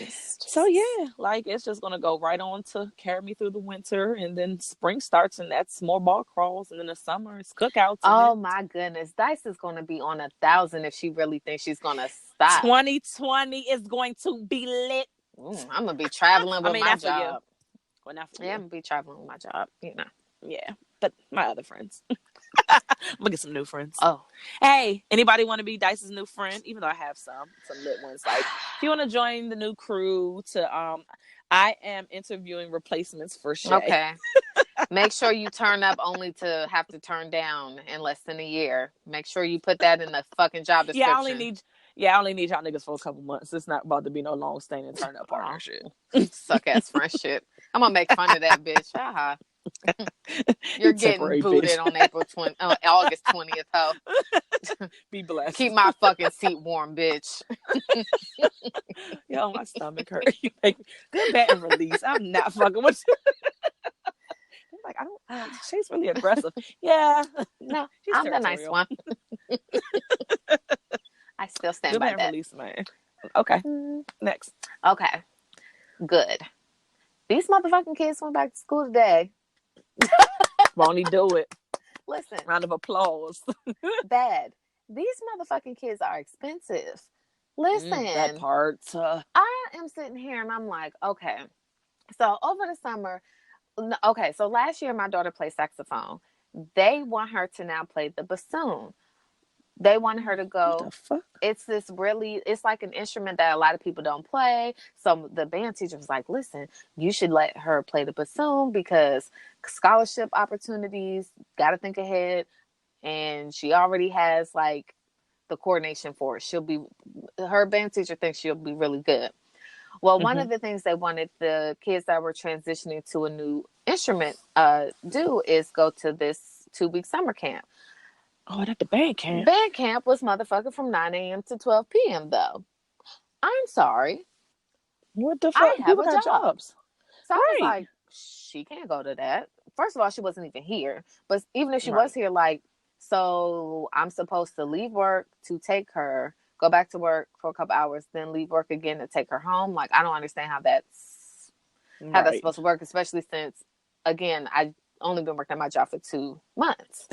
So yeah, like it's just gonna go right on to carry me through the winter, and then spring starts, and that's more ball crawls, and then the summer is cookouts. Oh my goodness, Dice is gonna be on 1,000 if she really thinks she's gonna stop. 2020 is going to be lit. I'm gonna be traveling with my job. Well, not for Yeah, you. I'm gonna be traveling with my job. Yeah, but my other friends. I'm gonna get some new friends. Oh, hey, anybody want to be Dice's new friend? Even though I have some lit ones. Like, if you want to join the new crew, I am interviewing replacements for Shay. Okay. Make sure you turn up only to have to turn down in less than a year. Make sure you put that in the fucking job description. I only need y'all niggas for a couple months. It's not about to be no long standing turn up partnership. Suck ass friendship. I'm gonna make fun of that bitch. Haha. You're getting booted bitch. On August 20th, ho. Be blessed. Keep my fucking seat warm, bitch. Yo, my stomach hurt. You make me good bet and release. I'm not fucking with you. I'm like, I don't. She's really aggressive. Yeah. No, I'm the nice one. I still stand by that. Release, man. Okay. Next. Okay. Good. These motherfucking kids went back to school today. Won't he do it? Listen. Round of applause. Bad. These motherfucking kids are expensive. Listen. That part. I am sitting here and I'm like, okay. So over the summer, okay, so last year my daughter played saxophone. They want her to now play the bassoon. They want her to go. What the fuck? It's like an instrument that a lot of people don't play. So the band teacher was like, listen, you should let her play the bassoon because scholarship opportunities, got to think ahead. And she already has like the coordination for it. Her band teacher thinks she'll be really good. Well, one of the things they wanted the kids that were transitioning to a new instrument do is go to this 2-week summer camp. Oh, that's the band camp. Band camp was motherfucking from 9 a.m. to 12 p.m. though. I'm sorry. What the fuck? I have People got jobs. So I was like, she can't go to that. First of all, she wasn't even here. But even if she was here, like, so I'm supposed to leave work to take her, go back to work for a couple hours, then leave work again to take her home. Like, I don't understand how that's supposed to work, especially since, again, I only been working at my job for 2 months.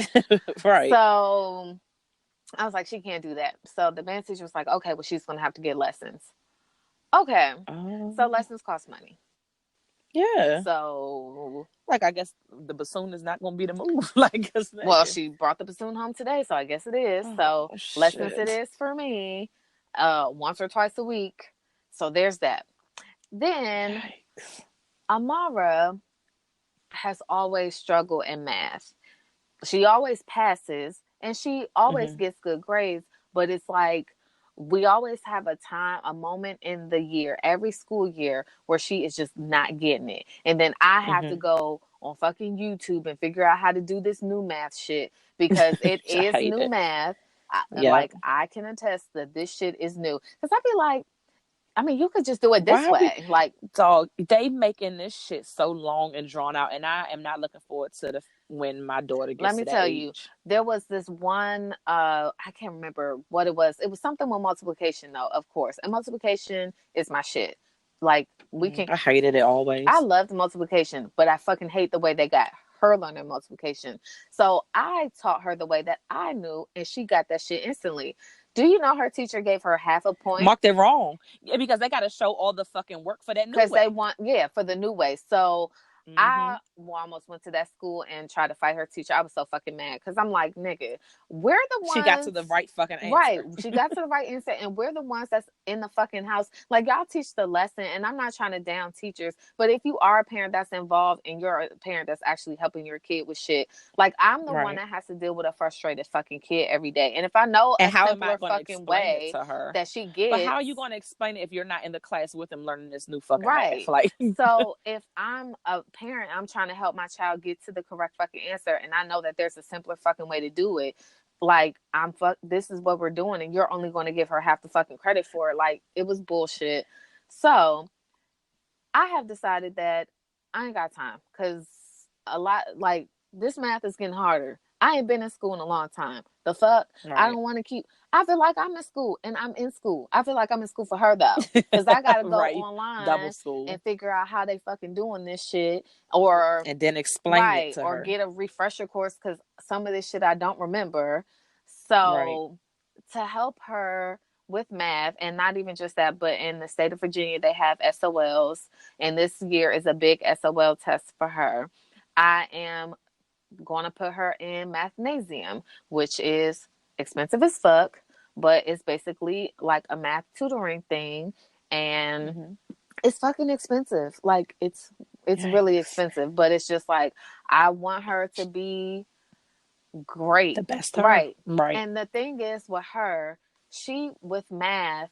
Right. So I was like, she can't do that. So the band teacher was like, okay, well, she's going to have to get lessons. Okay. So lessons cost money. Yeah. So, like, I guess the bassoon is not going to be the move. Like, well, she brought the bassoon home today, so I guess it is. So lessons it is for me, once or twice a week. So there's that. Then Amara has always struggled in math. She always passes and she always gets good grades, but it's like we always have a moment in the year, every school year, where she is just not getting it. And then I have to go on fucking YouTube and figure out how to do this new math shit, because it I is hate new it. math. Yeah. Like, I can attest that this shit is new. Because I be like, I mean, you could just do it Why this are we, way. Like, dog? They making this shit so long and drawn out, and I am not looking forward to the when my daughter let gets me to that tell you, age. there was this one, I can't remember what it was. It was something with multiplication, though, of course. And multiplication is my shit. Like, we can, I hated it I always. loved multiplication, but I fucking hate the way they got her learning multiplication. So I taught her the way that I knew, and she got that shit instantly. Do you know her teacher gave her half a point? Marked it wrong. Yeah, because they got to show all the fucking work for that new Because they way. want, yeah, for the new way. So Mm-hmm. I almost went to that school and tried to fight her teacher. I was so fucking mad because I'm like, nigga, we're the She got to ones. the right fucking Right. answer. She got to the right answer, and we're the ones that's in the fucking house. Like, y'all teach the lesson, and I'm not trying to down teachers, but if you are a parent that's involved and you're a parent that's actually helping your kid with shit, like, I'm the one Right. that has to deal with a frustrated fucking kid every day. And if I know And a how am I simpler going to fucking explain it way to her? that she But how gets, are you going to explain it if you're not in the class with them learning this new fucking math? right. Like, So if I'm a parent, I'm trying to help my child get to the correct fucking answer, and I know that there's a simpler fucking way to do it. Like, this is what we're doing, and you're only going to give her half the fucking credit for it. Like, it was bullshit. So I have decided that I ain't got time, because a lot, like, this math is getting harder. I ain't been in school in a long time. The fuck? I right. don't want to keep. I feel like I'm in school, and I'm in school. I feel like I'm in school for her, though, because I got to go Right. Double online school. and figure out how they fucking doing this shit, or And then explain it right, to or her. get a refresher course, because some of this shit I don't remember. Right. So to help her with math, and not even just that, but in the state of Virginia, they have SOLs, and this year is a big SOL test for her. I am going to put her in mathnasium, which is expensive as fuck, but it's basically like a math tutoring thing, and Mm-hmm. it's fucking expensive. Like, it's really Yikes. expensive, but it's just like, I want her to be great. The best her. Right. Right. And the thing is with her, she, with math,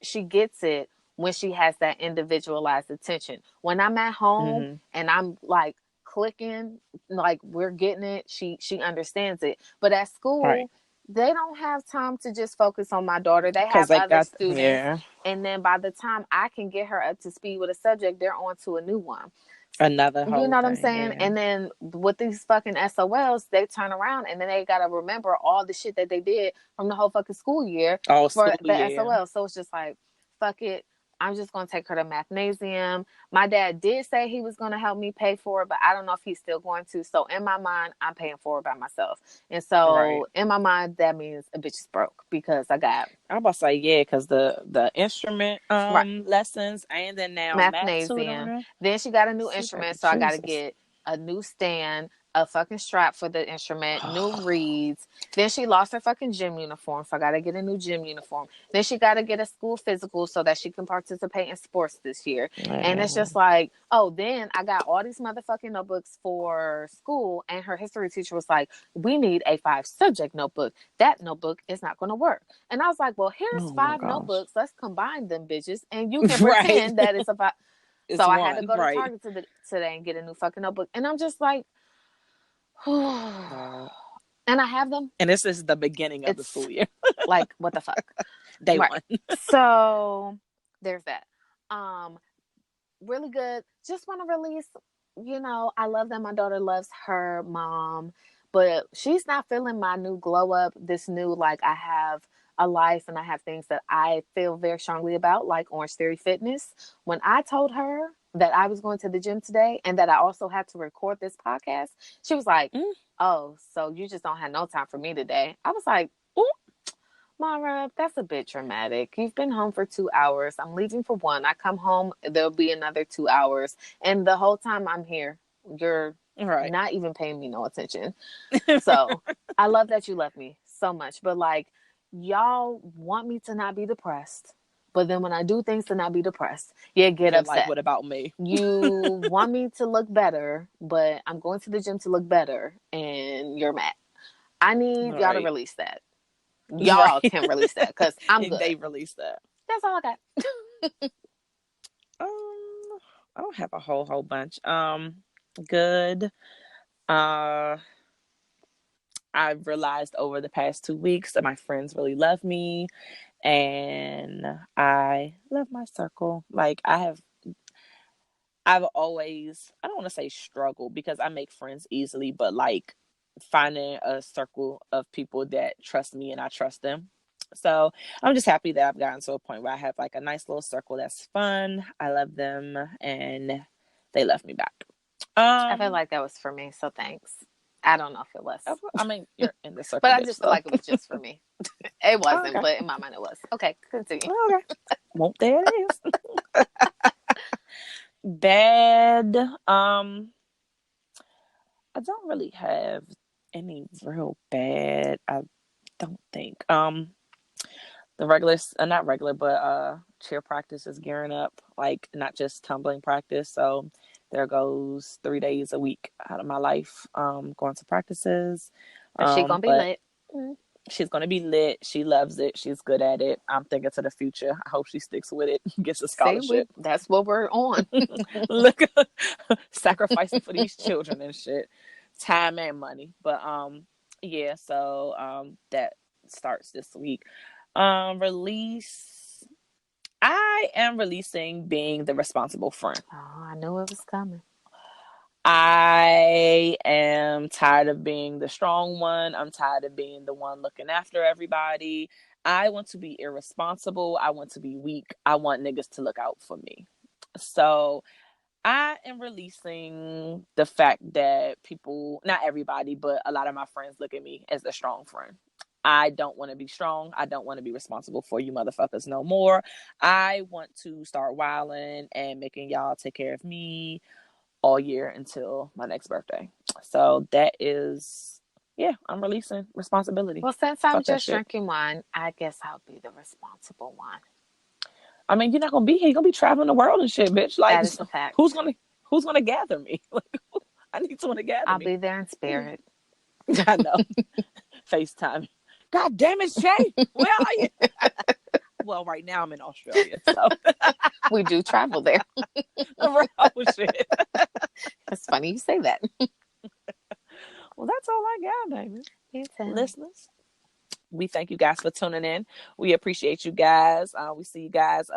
she gets it when she has that individualized attention. When I'm at home Mm-hmm. and I'm like clicking, like, we're getting it, she understands it. But at Right. school, they don't have time to just focus on my daughter. They Because have they other got, students, yeah, and then by the time I can get her up to speed with a subject, they're on to a new one. another You whole know what I'm thing. saying? Yeah. And then with these fucking SOLs, they turn around and then they gotta remember all the shit that they did from the whole fucking school year All for school. the Yeah. SOL. So it's just like, fuck it. I'm just gonna take her to mathnasium. My dad did say he was gonna help me pay for it, but I don't know if he's still going to. So in my mind, I'm paying for it by myself. And Right. so in my mind, that means a bitch is broke, because I got I'm about to say yeah, because the instrument right lessons and then now math mathnasium. tutoring. Then she got a new She like instrument, so I got to Jesus. get a new stand, a fucking strap for the instrument, new reeds. Then she lost her fucking gym uniform, so I got to get a new gym uniform. Then she got to get a school physical so that she can participate in sports this year. And it's Man. just like, oh, then I got all these motherfucking notebooks for school, and her history teacher was like, we need a 5 subject notebook. That notebook is not going to work. And I was like, well, here's Oh my 5 notebooks. gosh. Let's combine them bitches, and you can Right. pretend that it's a 5. It's So I had to one. go to Right. Target today and get a new fucking notebook. And I'm just like, and No. I have them. And this is the beginning of the It's school year. like, what the fuck? Day Right. one. So there's that. Really good. Just want to release, I love that my daughter loves her mom, but she's not feeling my new glow up, this new, like, I have a life and I have things that I feel very strongly about, like Orange Theory Fitness. When I told her that I was going to the gym today and that I also had to record this podcast, she was like, Mm. oh, so you just don't have no time for me today. I was like, ooh, Mara, that's a bit dramatic. You've been home for 2 hours. I'm leaving for one. I come home, there'll be another 2 hours. And the whole time I'm here, you're Right. not even paying me no attention. So I love that you love me so much. But like, y'all want me to not be depressed. But then when I do things to not be depressed, you get You're like, upset. what about me? You want me to look better, but I'm going to the gym to look better, and you're mad. I need y'all to Right. release that. Y'all Right. can release that, because I'm And good. they released that. That's all I got. I don't have a whole bunch. Good. I've realized over the past 2 weeks that my friends really love me, and I love my circle. Like I've always, I don't want to say struggle because I make friends easily, but like finding a circle of people that trust me and I trust them. So I'm just happy that I've gotten to a point where I have like a nice little circle that's fun. I love them and they love me back. I feel like that was for me, so thanks. I don't know if it was. I mean, you're in the But circle, I bitch. just So. feel like it was just for me. It wasn't, Okay. but in my mind it was. Okay, continue. Okay. Well, there it is. Bad. I don't really have any real bad. I don't think. The regular, not regular, but cheer practice is gearing up. Like not just tumbling practice. So there goes 3 days a week out of my life. Going to practices. Is she gonna be But lit? she's gonna be lit. She loves it. She's good at it. I'm thinking to the future. I hope she sticks with it. Gets a See, scholarship. that's what we're on. Look, sacrificing for these children and shit, time and money. But yeah. So that starts this week. Release. I am releasing being the responsible friend. Oh, I knew it was coming. I am tired of being the strong one. I'm tired of being the one looking after everybody. I want to be irresponsible. I want to be weak. I want niggas to look out for me. So I am releasing the fact that people, not everybody, but a lot of my friends look at me as the strong friend. I don't want to be strong. I don't want to be responsible for you motherfuckers no more. I want to start wilding and making y'all take care of me all year until my next birthday. So that is, yeah, I'm releasing responsibility. Well, since I'm Fuck that just shit. drinking wine, I guess I'll be the responsible one. I mean, you're not gonna be here. You're gonna be traveling the world and shit, bitch. Like, That is a fact. who's gonna gather me? Like, I need someone to gather I'll me. be there in spirit. I know. FaceTime. God damn it, Shay. Where are you? Well, right now I'm in Australia, so We do travel there. oh shit. It's funny you say that. Well, that's all I got, baby. You too. Listeners, we thank you guys for tuning in. We appreciate you guys. We see you guys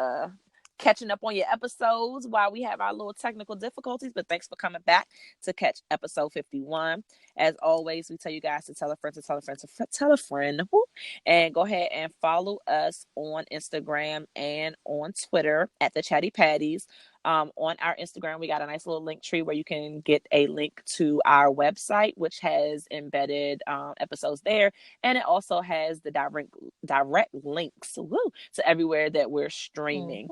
catching up on your episodes while we have our little technical difficulties, but thanks for coming back to catch episode 51. As always, we tell you guys to tell a friend to tell a friend to tell a friend, and go ahead and follow us on Instagram and on Twitter at the Chatty Patties. On our Instagram, we got a nice little link tree where you can get a link to our website, which has embedded episodes there, and it also has the direct links to everywhere that we're streaming.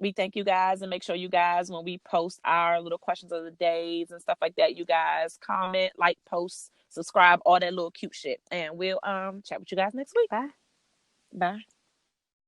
We thank you guys, and make sure you guys, when we post our little questions of the days and stuff like that, you guys comment, like, post, subscribe, all that little cute shit, and we'll chat with you guys next week. Bye. Bye.